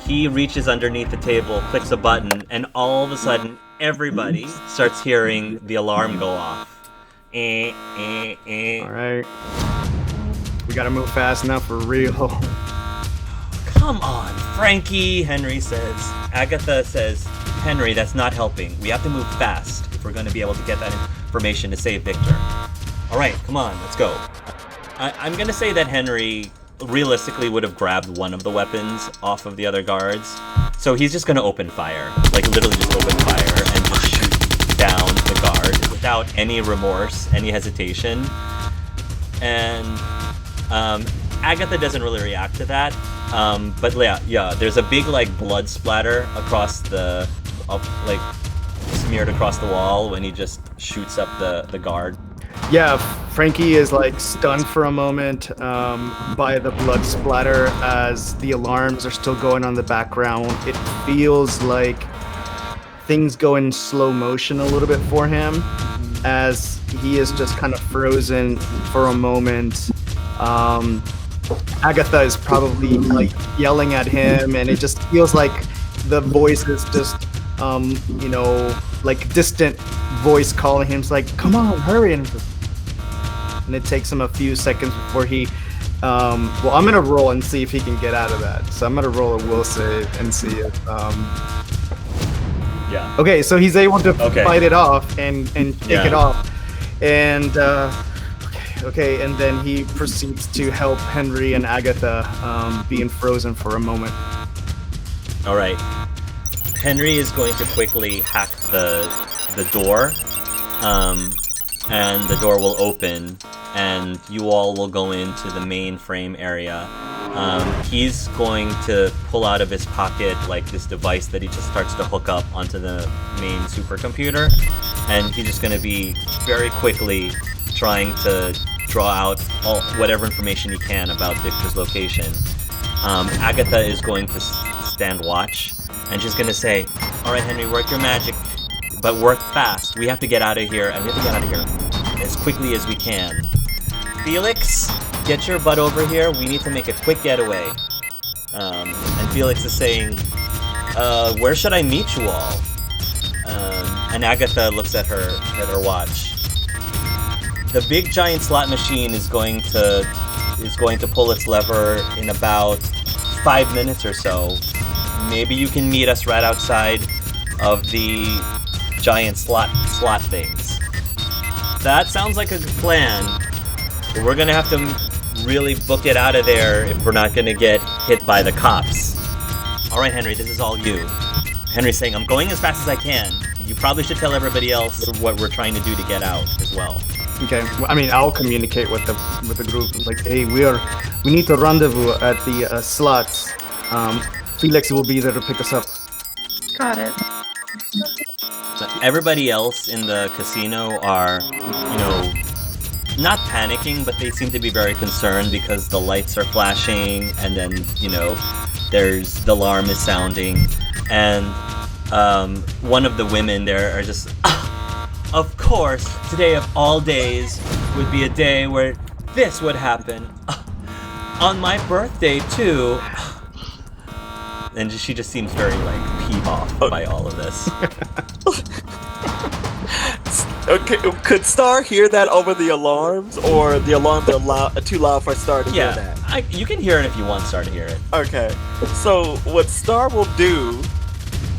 He reaches underneath the table, clicks a button, and all of a sudden, everybody starts hearing the alarm go off. All right. We gotta move fast now for real. Come on, Frankie, Henry says. Agatha says, Henry, that's not helping. We have to move fast if we're going to be able to get that information to save Victor. All right, come on, let's go. I'm going to say that Henry realistically would have grabbed one of the weapons off of the other guards. So he's just going to open fire. Like, literally just open fire and just shoot down the guard without any remorse, any hesitation. And Agatha doesn't really react to that. But yeah, there's a big like blood splatter across the, like smeared across the wall when he just shoots up the guard. Yeah, Frankie is like stunned for a moment by the blood splatter as the alarms are still going on in the background. It feels like things go in slow motion a little bit for him as he is just kind of frozen for a moment. Agatha is probably like yelling at him, and it just feels like the voice is just like distant voice calling him. It's like, come on, hurry. And it takes him a few seconds before he well, I'm gonna roll and see if he can get out of that. So I'm gonna roll a will save and see if Yeah. okay, so he's able to fight it off and take it off. And okay, and then he proceeds to help Henry and Agatha being frozen for a moment. All right. Henry is going to quickly hack the door, and the door will open, and you all will go into the mainframe area. He's going to pull out of his pocket like this device that he just starts to hook up onto the main supercomputer, and he's just going to be very quickly trying to draw out whatever information he can about Victor's location. Agatha is going to stand watch, and she's going to say, all right, Henry, work your magic, but work fast. We have to get out of here, and we have to get out of here as quickly as we can. Felix, get your butt over here. We need to make a quick getaway. And Felix is saying, where should I meet you all? And Agatha looks at her watch. The big giant slot machine is going to pull its lever in about 5 minutes or so. Maybe you can meet us right outside of the giant slot things. That sounds like a good plan. But we're gonna have to really book it out of there if we're not gonna get hit by the cops. All right, Henry, this is all you. Henry's saying, I'm going as fast as I can. You probably should tell everybody else what we're trying to do to get out as well. Okay, well, I mean, I'll communicate with the group. Like, hey, we need to rendezvous at the slots. Felix will be there to pick us up. Got it. Everybody else in the casino are, not panicking, but they seem to be very concerned because the lights are flashing, and then, there's the alarm is sounding. and one of the women there are just, of course, today of all days would be a day where this would happen. On my birthday, too. And she just seems very, like, peeved off by all of this. Okay, could Star hear that over the alarms, or the alarms are too loud for Star to hear that? You can hear it if you want Star to hear it. Okay, so what Star will do,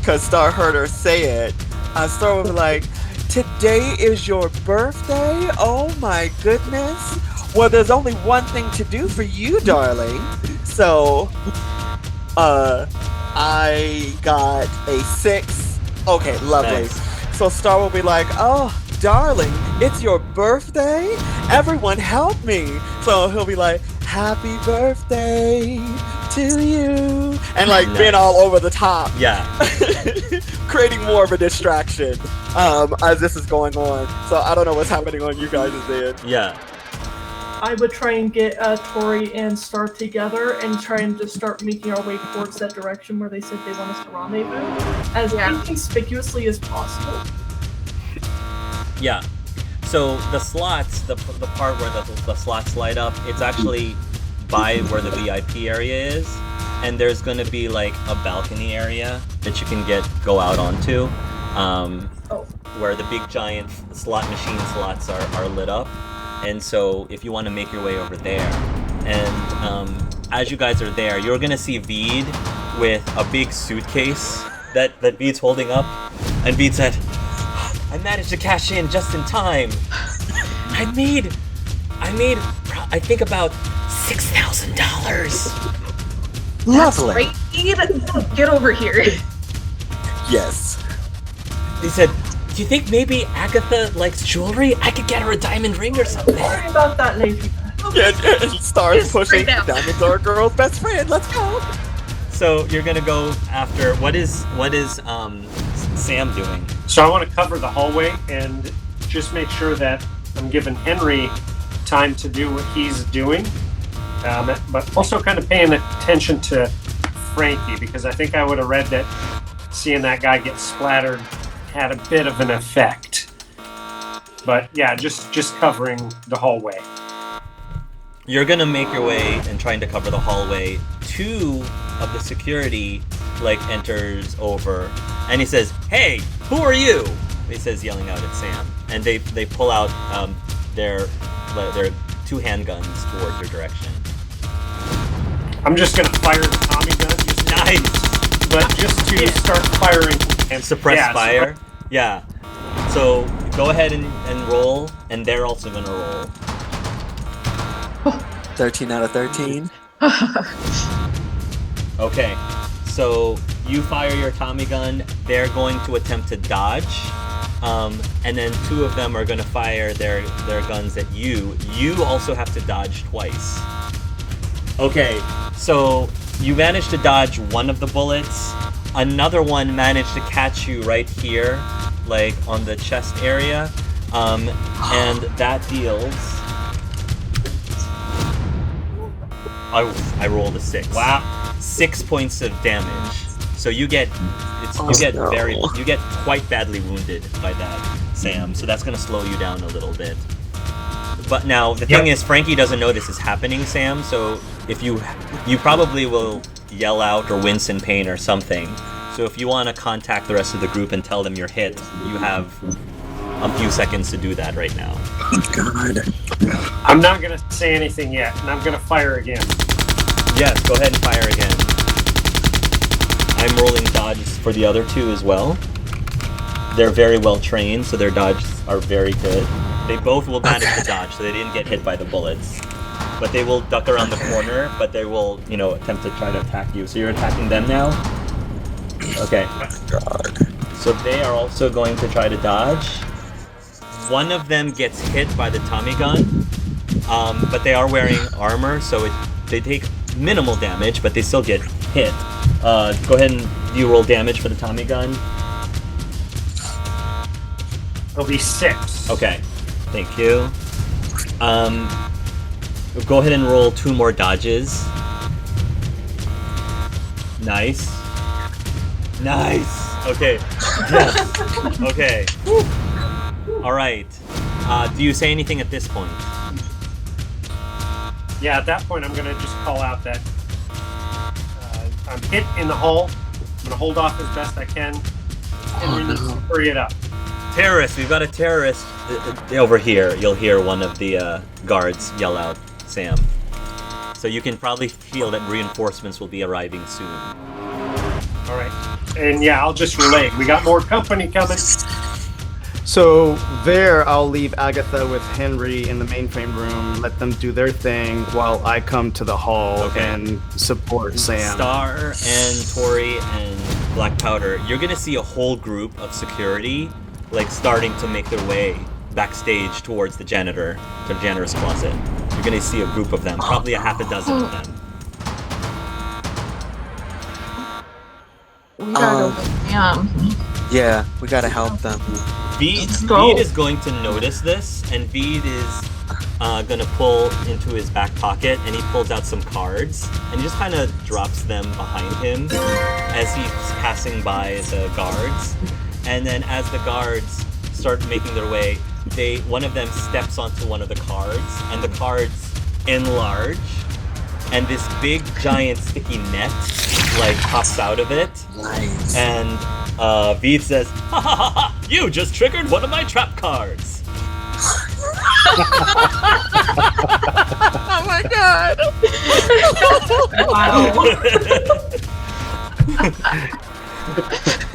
because Star heard her say it, Star will be like, today is your birthday? Oh my goodness. Well, there's only one thing to do for you, darling. So, I got a 6. Okay, lovely. Nice. So Star will be like, oh, darling, it's your birthday? Everyone help me. So he'll be like, happy birthday to you. And like being all over the top. Yeah. Creating more of a distraction as this is going on. So I don't know what's happening on you guys' end. Yeah. I would try and get Tori and Star together and try and just start making our way towards that direction where they said they want us to rendezvous as inconspicuously as possible. Yeah. So the slots, the part where the slots light up, it's actually by where the VIP area is, and there's going to be like a balcony area that you can go out onto, where the big giant slot machine slots are lit up. And so if you want to make your way over there, and as you guys are there, you're going to see Veed with a big suitcase that Veed's holding up, and Veed said, I managed to cash in just in time. I made I think about $6,000. Lovely. Right? Get over here. Yes. He said, do you think maybe Agatha likes jewelry? I could get her a diamond ring or something. Sorry about that, lady. Yeah, Star's pushing. Straight out. Diamonds are a girl's best friend. Let's go. So you're gonna go after what is Sam doing? So I want to cover the hallway and just make sure that I'm giving Henry time to do what he's doing, but also kind of paying attention to Frankie, because I think I would have read that seeing that guy get splattered had a bit of an effect. But yeah, just covering the hallway. You're gonna make your way and trying to cover the hallway. 2 of the security enters over, and he says, "Hey, who are you?" He says, yelling out at Sam, and they pull out their 2 handguns towards your direction. I'm just gonna fire the Tommy gun. Nice. But just to start firing and Suppress fire. Yeah. So go ahead and roll, and they're also gonna roll. 13 out of 13. Okay. So you fire your Tommy gun. They're going to attempt to dodge, and then 2 of them are going to fire their guns at you. You also have to dodge twice. Okay. So you managed to dodge one of the bullets. Another one managed to catch you right here, on the chest area, and that deals. I rolled a 6. Wow. 6 points of damage. So you get quite badly wounded by that, Sam. So that's gonna slow you down a little bit. But now the thing is, Frankie doesn't know this is happening, Sam. So if you probably will yell out or wince in pain or something. So if you want to contact the rest of the group and tell them you're hit, you have a few seconds to do that right now. Oh, God. I'm not gonna say anything yet, and I'm gonna fire again. Yes, go ahead and fire again. I'm rolling dodges for the other 2 as well. They're very well trained, so their dodges are very good. They both will manage to dodge, so they didn't get hit by the bullets. But they will duck around the corner, but they will, attempt to try to attack you. So you're attacking them now? Okay. God. So they are also going to try to dodge. One of them gets hit by the Tommy gun, but they are wearing armor, so they take minimal damage, but they still get hit. Go ahead and you roll damage for the Tommy gun. It'll be 6. Okay, thank you. Go ahead and roll 2 more dodges. Nice. Nice. Okay. Yes. Okay. All right. Do you say anything at this point? Yeah, at that point, I'm going to just call out that I'm hit in the hull. I'm going to hold off as best I can. And we need to hurry it up. Terrorist. We've got a terrorist over here. You'll hear one of the guards yell out, Sam. So you can probably feel that reinforcements will be arriving soon. All right. And yeah, I'll just relay. We got more company coming. So there, I'll leave Agatha with Henry in the mainframe room, let them do their thing while I come to the hall and support Sam. Star and Tori and Black Powder, you're gonna see a whole group of security like starting to make their way backstage towards the janitor's closet. You're gonna see a group of them, probably a half a dozen of them. We gotta go with Sam. Yeah, we gotta help them. Veed is going to notice this, and Veed is gonna pull into his back pocket, and he pulls out some cards, and he just kind of drops them behind him as he's passing by the guards. And then as the guards start making their way, one of them steps onto one of the cards, and the cards enlarge, and this big giant sticky net like pops out of it. Nice. And Veed says, "Ha ha ha ha! You just triggered one of my trap cards." Oh my god!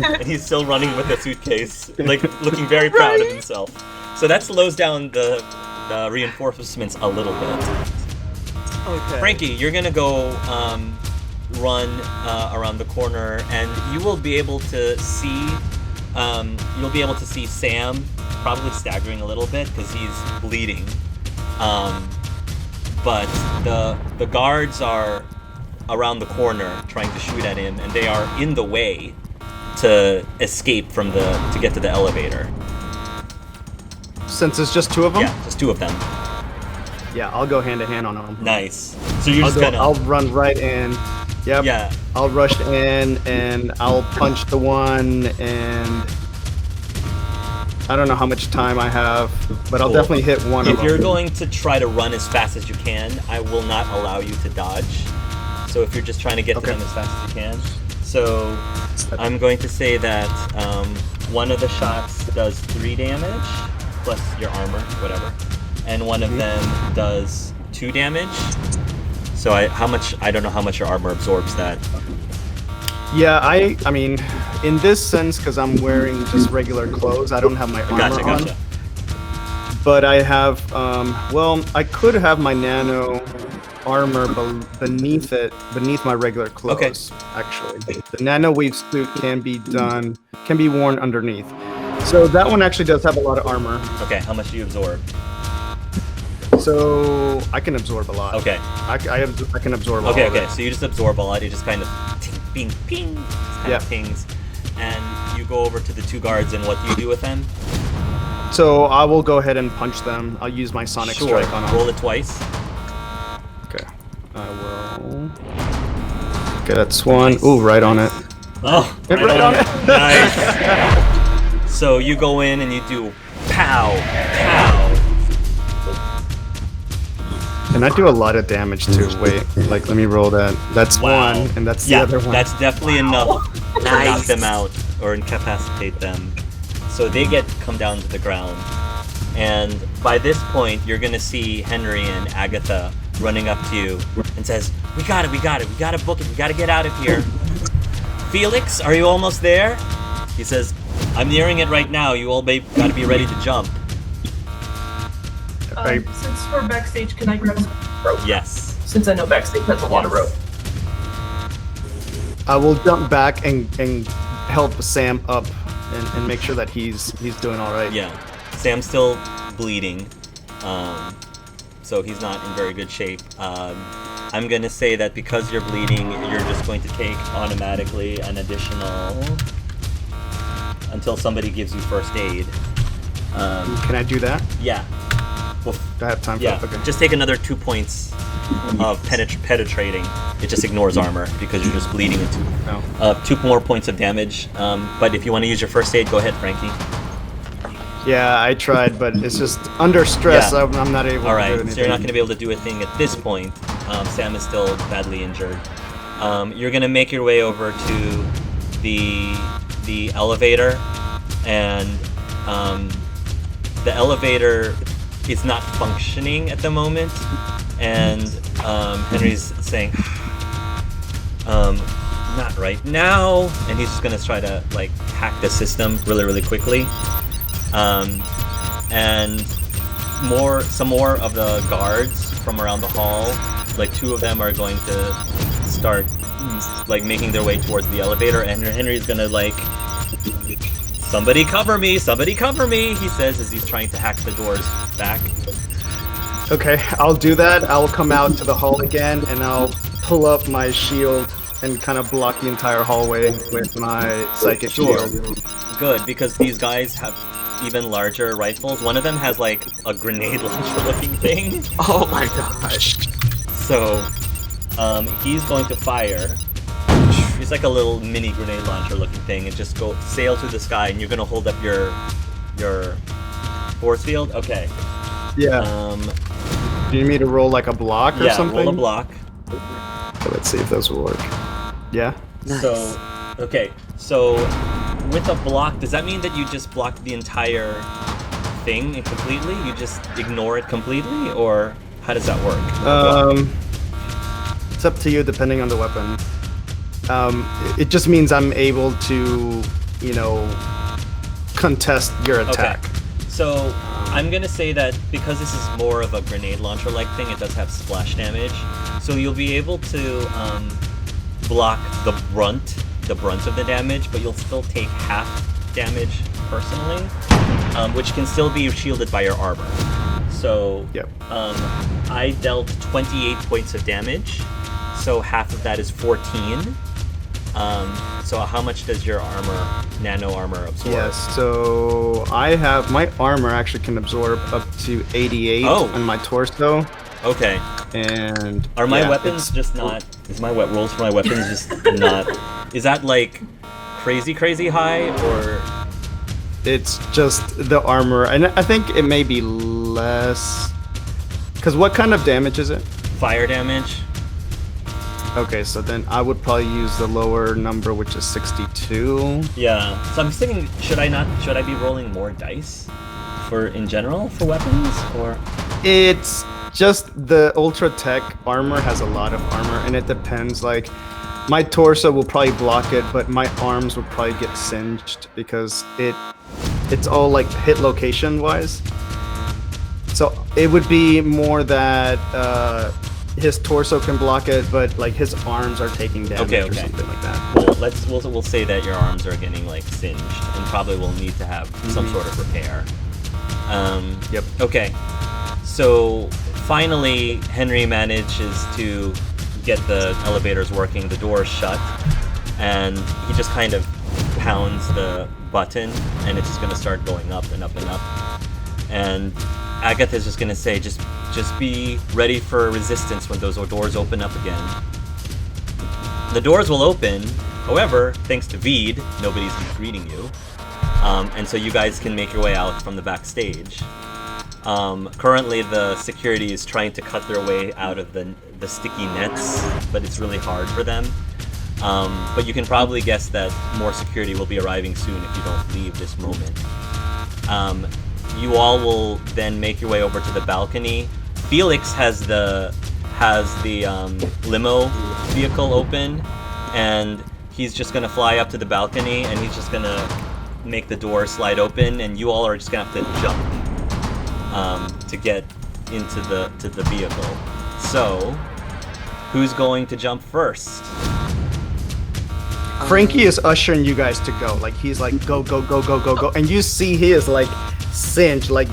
And he's still running with the suitcase, like looking very proud of himself. So that slows down the reinforcements a little bit. Okay. Frankie, you're gonna go run around the corner, and you will be able to see Sam probably staggering a little bit because he's bleeding. But the guards are around the corner trying to shoot at him, and they are in the way to escape to get to the elevator. Since it's just two of them? Yeah, just two of them. Yeah, I'll go hand to hand on them. Nice. So you're just gonna... I'll run right in. Yep. Yeah. I'll rush in and I'll punch the one, and I don't know how much time I have, but I'll Cool. definitely hit one of If them. you're going to try to run as fast as you can, I will not allow you to dodge. So if you're just trying to get to them as fast as you can. So I'm going to say that one of the shots does 3 damage, plus your armor, whatever. And one of them does 2 damage. So I don't know how much your armor absorbs that. Yeah, I mean, in this sense, because I'm wearing just regular clothes, I don't have my armor Gotcha. on. But I have, I could have my nano armor beneath my regular clothes, actually. The nano weave suit can be worn underneath. So that one actually does have a lot of armor. Okay, how much do you absorb? So I can absorb a lot. Okay. I can absorb all of Okay, it. so you just absorb a lot, you just kind of ping, ping, just kind of pings. And you go over to the 2 guards, and what do you do with them? So I will go ahead and punch them. I'll use my sonic strike on them. Roll it twice. Okay. I will. Okay, that's one. Ooh, right on it. Oh, Right on it. Nice. So you go in and you do pow, pow. And I do a lot of damage too. Wait, let me roll that. That's Wow. one, and that's the other one. That's definitely enough to knock Nice. them out or incapacitate them. So they come down to the ground. And by this point, you're gonna see Henry and Agatha running up to you and says, we got it, we gotta book it, we gotta get out of here. Felix, are you almost there? He says, I'm nearing it right now, you all gotta be ready to jump. Since we're backstage, can I grab some rope? Yes. Since I know backstage has a lot of rope. I will jump back and help Sam up and make sure that he's doing all right. Yeah. Sam's still bleeding, so he's not in very good shape. I'm gonna say that because you're bleeding, you're just going to take automatically an additional until somebody gives you first aid. Can I do that? Yeah. Well, Do I have time for yeah. that? Okay. Just take another 2 points of penetrating. It just ignores armor because you're just bleeding into 2 more points of damage. But if you want to use your first aid, go ahead, Frankie. Yeah, I tried, but it's just under stress. Yeah. I'm not able All to right, do so anything. you're not going to be able to do a thing at this point. Sam is still badly injured. You're going to make your way over to the elevator, and the elevator is not functioning at the moment. And Henry's saying, not right now. And he's just going to try to like hack the system really, really quickly. And some more of the guards from around the hall, like 2 of them are going to start like making their way towards the elevator, and Henry's gonna like, somebody cover me, he says as he's trying to hack the doors back. Okay, I'll do that. I'll come out to the hall again, and I'll pull up my shield and kind of block the entire hallway with my psychic shield. Good, because these guys have even larger rifles. One of them has like a grenade launcher looking thing. Oh my gosh. So he's going to fire. It's like a little mini grenade launcher looking thing, and just go sail through the sky, and you're gonna hold up your force field. Okay. Yeah. Do you need me to roll like a block or something? Yeah, roll a block. Okay, let's see if those will work. Yeah. Nice. So with a block, does that mean that you just block the entire thing completely? You just ignore it completely, or how does that work? It's up to you depending on the weapon. It just means I'm able to, contest your attack. Okay. So I'm gonna say that because this is more of a grenade launcher-like thing, it does have splash damage. So you'll be able to block the brunt of the damage, but you'll still take half damage personally, which can still be shielded by your armor. So Yep. I dealt 28 points of damage, so half of that is 14. So how much does your nano armor absorb? Yes, so I have my armor actually can absorb up to 88 on my torso. Okay. And are my weapons just not? Is my rolls for my weapons just not? Is that like crazy high, or? It's just the armor, and I think it may be less. Because what kind of damage is it? Fire damage. Okay, so then I would probably use the lower number, which is 62. Yeah. So I'm thinking, should I be rolling more dice in general for weapons, or? It's just the Ultra Tech armor has a lot of armor, and it depends. Like, my torso will probably block it, but my arms would probably get singed because it's all like hit location wise. So it would be more that his torso can block it, but like his arms are taking damage or something like that. Well, we'll say that your arms are getting like singed, and probably will need to have some sort of repair. Yep. Okay. So finally, Henry manages to get the elevators working, the doors shut, and he just kind of pounds the button, and it's just going to start going up and up and up. And Agatha's just going to say, just be ready for resistance when those doors open up again. The doors will open, however, thanks to Veed, nobody's greeting you. And so you guys can make your way out from the backstage. Currently, the security is trying to cut their way out of the sticky nets, but it's really hard for them. But you can probably guess that more security will be arriving soon if you don't leave this moment. You all will then make your way over to the balcony. Felix has the limo vehicle open, and he's just gonna fly up to the balcony, and he's just gonna make the door slide open, and you all are just gonna have to jump to get into the vehicle. So, who's going to jump first? Frankie is ushering you guys to go. Like, he's like, go, go, go, go, go, go. And you see he is like singed, like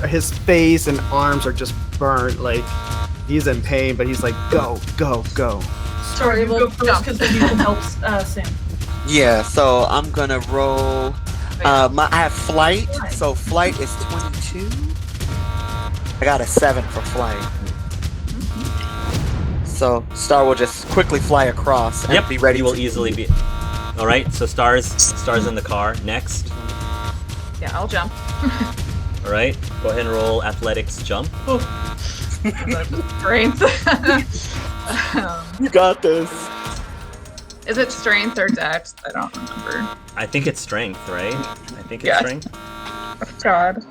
his face and arms are just burnt. Like, he's in pain, but he's like, go, go, go. Sorry, we'll go first because then you can help Sam. Yeah, so I'm gonna roll. I have flight, so flight is 22. I got a 7 for flight. So Star will just quickly fly across and be ready. You will to easily be. All right. So Star's in the car. Next. Yeah, I'll jump. All right. Go ahead and roll athletics jump. Strength. You got this. Is it strength or dex? I don't remember. I think it's strength, right? I think it's Yes. strength. Oh, God.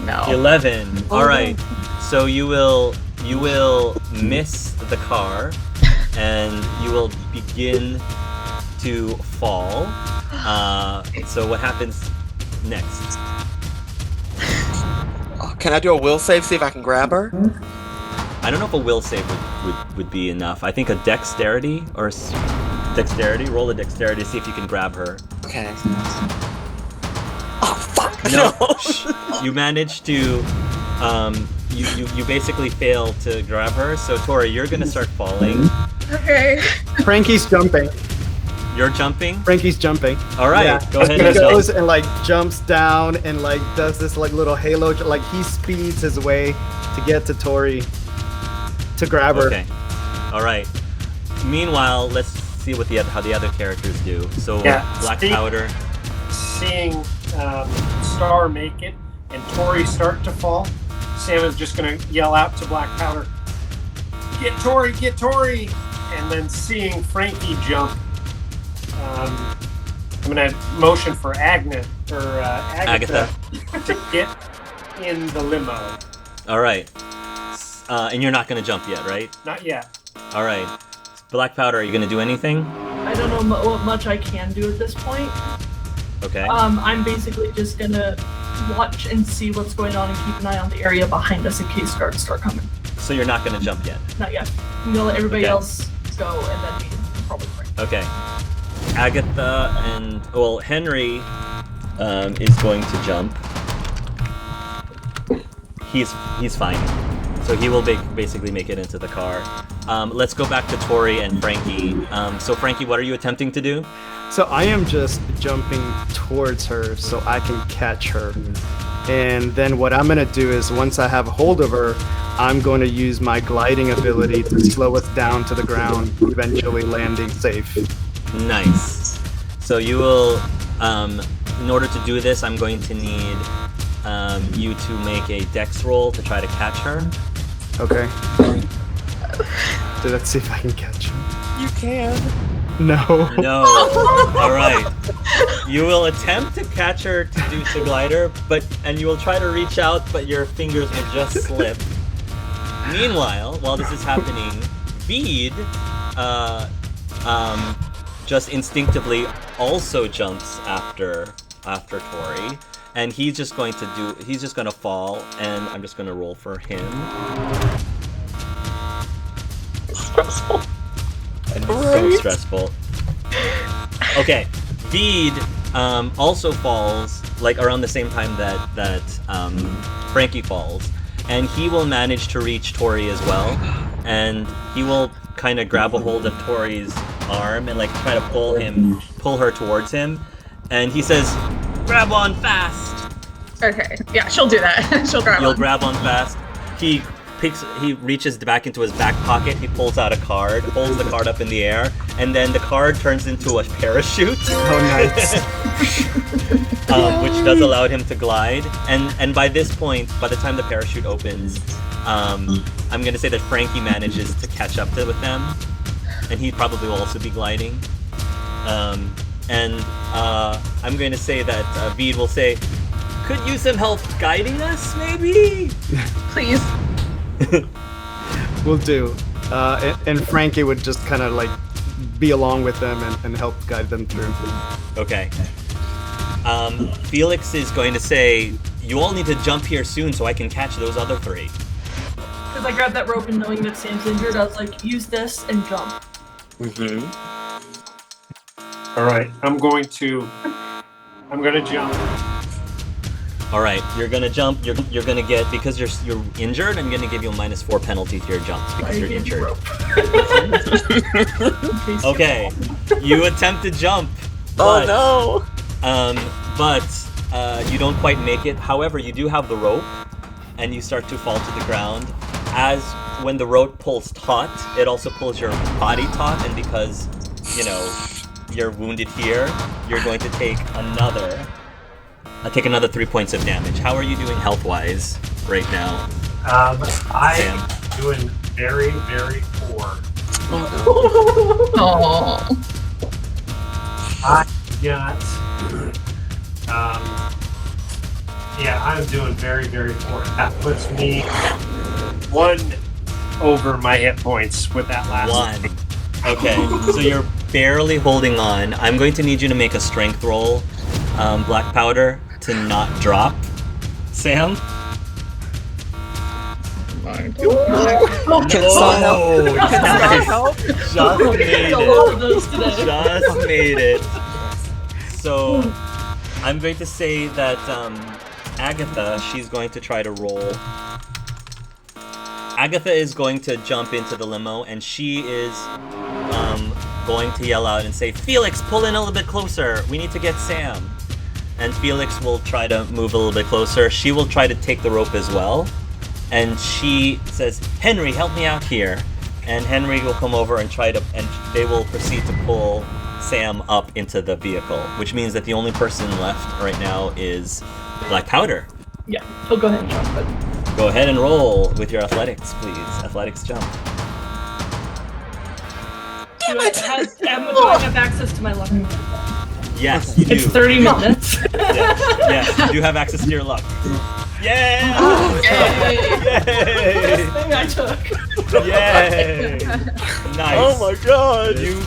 No. 11. All right. So you will miss the car, and you will begin to fall. So what happens next? Can I do a will save? See if I can grab her. I don't know if a will save would be enough. I think a dexterity or dexterity. Roll a dexterity to see if you can grab her. Okay. Oh fuck! No. You managed to. You basically fail to grab her. So Tori, you're gonna start falling. Okay. Frankie's jumping. You're jumping. Frankie's jumping. All right. Yeah. Go ahead He and goes jump. and like jumps down and like does this like little halo, like he speeds his way to get to Tori to grab her. Okay. All right. Meanwhile, let's see what how the other characters do. So Black Powder. Seeing Star make it and Tori start to fall, Sam is just going to yell out to Black Powder, "Get Tori! Get Tori!" And then seeing Frankie jump, I'm going to motion for Agatha to get in the limo. All right. And you're not going to jump yet, right? Not yet. All right. Black Powder, are you going to do anything? I don't know what much I can do at this point. Okay. I'm basically just gonna watch and see what's going on and keep an eye on the area behind us in case guards start coming. So you're not going to jump yet? Not yet. I'm gonna let everybody Okay. else go and then me probably break. Okay. Agatha and Henry is going to jump. He's fine. So he will basically make it into the car. Let's go back to Tori and Frankie. So Frankie, what are you attempting to do? So I am just jumping towards her so I can catch her. And then what I'm going to do is once I have hold of her, I'm going to use my gliding ability to slow us down to the ground, eventually landing safe. Nice. So you will, in order to do this, I'm going to need you to make a dex roll to try to catch her. Okay. So let's see if I can catch her. You can. No. No. All right. You will attempt to catch her to glide her, and you will try to reach out, but your fingers will just slip. Meanwhile, while this is happening, Bede, just instinctively also jumps after Tori, and he's just going to fall, and I'm just going to roll for him. Stressful. And it's so stressful. Okay, Bede also falls like around the same time that Frankie falls, and he will manage to reach Tori as well, and he will kind of grab a hold of Tori's arm and like try to pull her towards him, and he says, "Grab on fast." Okay. Yeah, she'll do that. She'll grab You'll on. grab on fast. He reaches back into his back pocket, he pulls out a card, holds the card up in the air, and then the card turns into a parachute. Oh, nice. Which does allow him to glide. And by this point, by the time the parachute opens, I'm going to say that Frankie manages to catch up with them, and he probably will also be gliding. I'm going to say that Bede will say, "Could use some help guiding us, maybe?" Please. Will do. And Frankie would just kind of like be along with them and help guide them through. Okay. Felix is going to say, "You all need to jump here soon so I can catch those other three." Because I grabbed that rope and knowing that Sam's injured, I was like, use this and jump. Mm-hmm. All right, I'm going to jump. All right, you're gonna jump. You're gonna get, because you're injured, I'm gonna give you a -4 penalty to your jumps because you're injured. Okay, you attempt to jump. But, But you don't quite make it. However, you do have the rope, and you start to fall to the ground. As when the rope pulls taut, it also pulls your body taut, and because, you know, you're wounded here, you're going to take another 3 points of damage. How are you doing health-wise right now? I'm doing very, very poor. Oh. I got, I'm doing very, very poor. That puts me 1 over my hit points with that last 1. Okay, so you're barely holding on. I'm going to need you to make a strength roll, Black Powder, to not drop. Sam? Can Saw help? Can Saw help? Just made A lot of those today. Just made it. So, I'm going to say that Agatha, she's going to try to roll. Agatha is going to jump into the limo, and she is going to yell out and say, Felix, pull in a little bit closer. We need to get Sam. And Felix will try to move a little bit closer. She will try to take the rope as well. And she says, Henry, help me out here. And Henry will come over and and they will proceed to pull Sam up into the vehicle, which means that the only person left right now is Black Powder. Yeah, he'll go ahead and jump, but Go ahead and roll with your athletics, please. Athletics jump. do I have access to my luck? Yes, you do. It's 30 minutes. Yes, you do have access to your luck. Yeah! Yay! Best thing I took. Yay! Nice. Oh my god! You,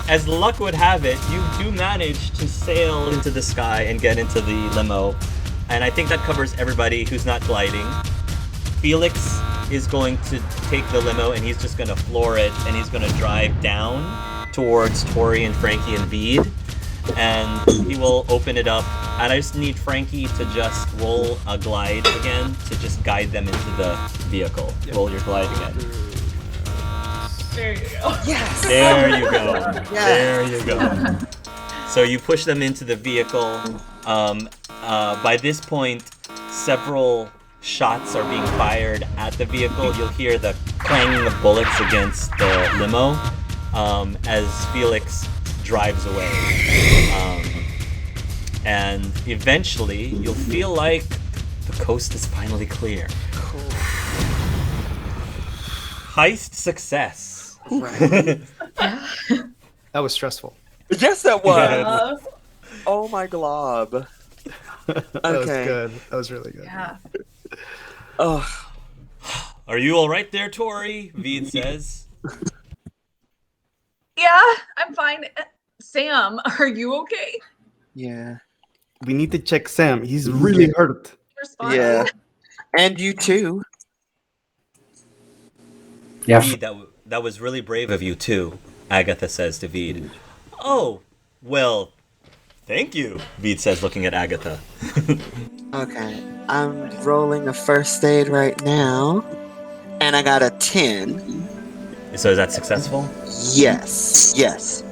as luck would have it, you do manage to sail into the sky and get into the limo. And I think that covers everybody who's not gliding. Felix is going to take the limo and he's just going to floor it and he's going to drive down towards Tori and Frankie and Veed. And he will open it up. And I just need Frankie to just roll a glide again to just guide them into the vehicle. Roll your glide again. There you go. Yes! There you go. Yes. There you go. So you push them into the vehicle. By this point, several shots are being fired at the vehicle. You'll hear the clanging of bullets against the limo as Felix drives away. And eventually, you'll feel like the coast is finally clear. Cool. Heist success. Right. That was stressful. Yes, that was! Uh, Oh my glob. That was good. That was really good. Yeah. Oh, Are you all right there, Tori? Veed says. Yeah, I'm fine. Sam, are you okay? yeah. We need to check Sam. He's really hurt. Respond. Yeah. And you too. Yeah. Veed, that was really brave of you too, Agatha says to Veed. Oh, well, thank you, Veed says, looking at Agatha. Okay. I'm rolling a first aid right now. And I got a 10. So is that successful? Yes. Yes.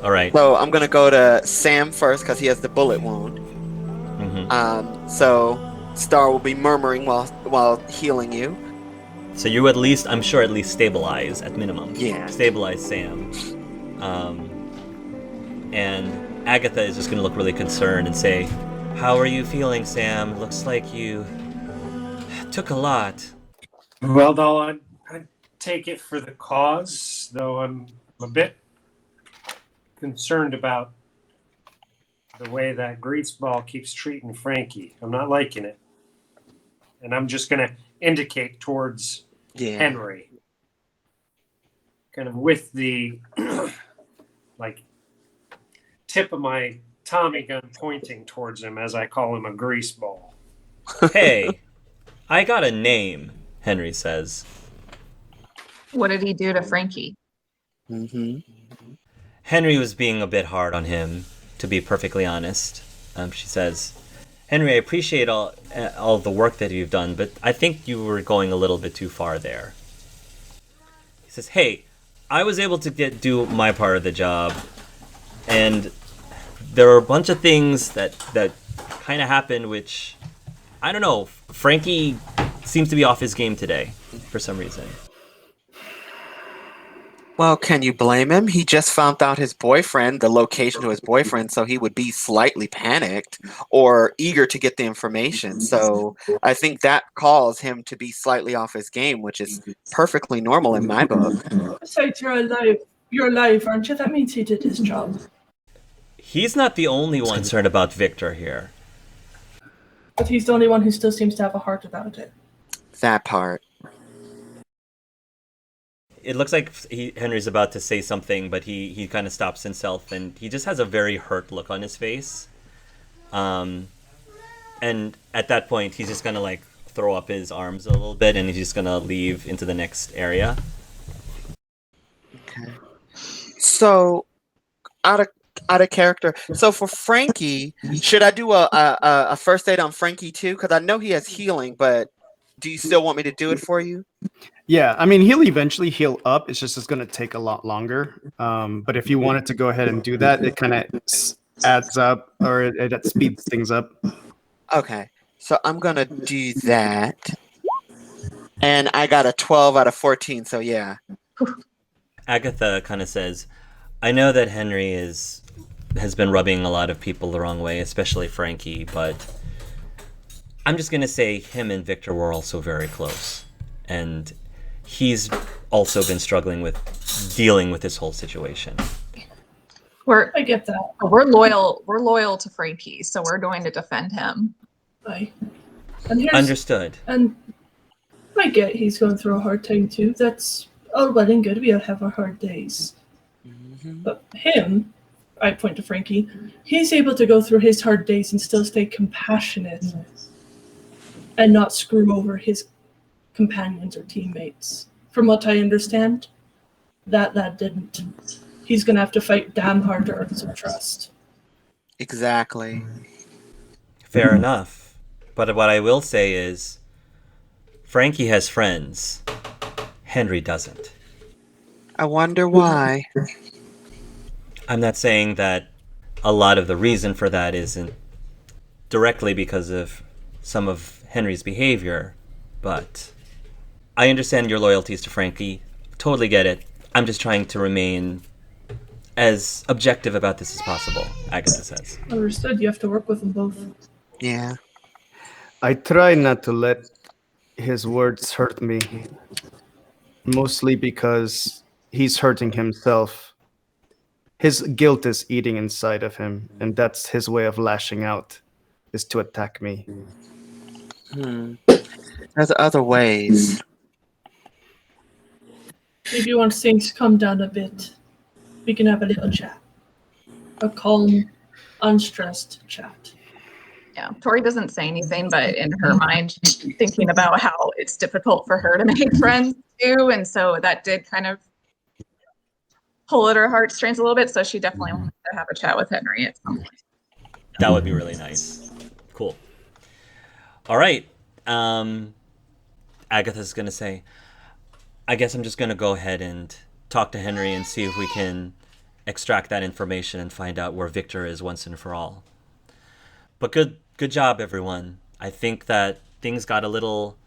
All right. So I'm gonna go to Sam first because he has the bullet wound. Mm-hmm. So Star will be murmuring while healing you. So you at least, I'm sure, at least stabilize at minimum. Yeah. Stabilize Sam. And Agatha is just going to look really concerned and say, "How are you feeling, Sam? Looks like you took a lot." Well, though, I'd take it for the cause, though I'm a bit concerned about the way that greaseball keeps treating Frankie. I'm not liking it. And I'm just going to indicate towards Henry. Kind of with the, like, tip of my Tommy gun pointing towards him as I call him a greaseball. Hey, I got a name, Henry says. What did he do to Frankie? Mm-hmm. Henry was being a bit hard on him, to be perfectly honest. She says, Henry, I appreciate all the work that you've done, but I think you were going a little bit too far there. He says, hey, I was able to do my part of the job, and there were a bunch of things that kind of happened, which, I don't know, Frankie seems to be off his game today, for some reason. Well, can you blame him? He just found out his boyfriend, the location to his boyfriend, so he would be slightly panicked or eager to get the information. So I think that caused him to be slightly off his game, which is perfectly normal in my book. Besides, you're alive. You're alive, aren't you? That means he did his job. He's not the only one concerned about Victor here. But he's the only one who still seems to have a heart about it. That part. It looks like Henry's about to say something, but he kind of stops himself, and he just has a very hurt look on his face. And at that point, he's just going to like throw up his arms a little bit, and he's just going to leave into the next area. Okay. So, out of character. So for Frankie, should I do a first aid on Frankie too? Because I know he has healing, but do you still want me to do it for you? Yeah, I mean, he'll eventually heal up. It's going to take a lot longer. But if you wanted to go ahead and do that, it kind of adds up, or it speeds things up. Okay, so I'm going to do that. And I got a 12 out of 14, so yeah. Agatha kind of says, I know that Henry has been rubbing a lot of people the wrong way, especially Frankie, but I'm just going to say him and Victor were also very close. And he's also been struggling with dealing with this whole situation. I get that. We're loyal to Frankie, so we're going to defend him. Understood. And I get he's going through a hard time too. That's all well and good. We all have our hard days. Mm-hmm. But him, I point to Frankie, he's able to go through his hard days and still stay compassionate and not screw over his companions or teammates. From what I understand, that didn't. He's going to have to fight damn hard to earn some trust. Exactly. Fair enough. But what I will say is, Frankie has friends. Henry doesn't. I wonder why. I'm not saying that a lot of the reason for that isn't directly because of some of Henry's behavior, but I understand your loyalties to Frankie. Totally get it. I'm just trying to remain as objective about this as possible, Agatha says. Understood. You have to work with them both. Yeah. I try not to let his words hurt me, mostly because he's hurting himself. His guilt is eating inside of him, and that's his way of lashing out, is to attack me. There's other ways. Maybe once things calm down a bit, we can have a little chat. A calm, unstressed chat. Yeah, Tori doesn't say anything, but in her mind, she's thinking about how it's difficult for her to make friends too, and so that did kind of pull at her heartstrings a little bit. So she definitely wanted to have a chat with Henry at some point. That would be really nice. Cool. All right. Agatha's going to say, I guess I'm just going to go ahead and talk to Henry and see if we can extract that information and find out where Victor is once and for all. But good job, everyone. I think that things got a little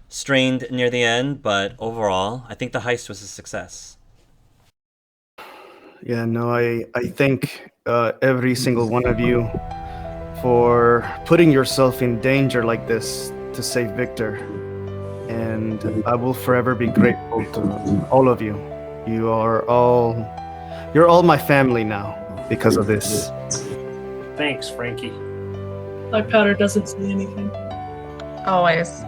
strained near the end, but overall, I think the heist was a success. Yeah, no, I thank every single one of you for putting yourself in danger like this to save Victor. And I will forever be grateful to all of you. You're all my family now because of this. Thanks, Frankie. Black Powder doesn't say anything. Always.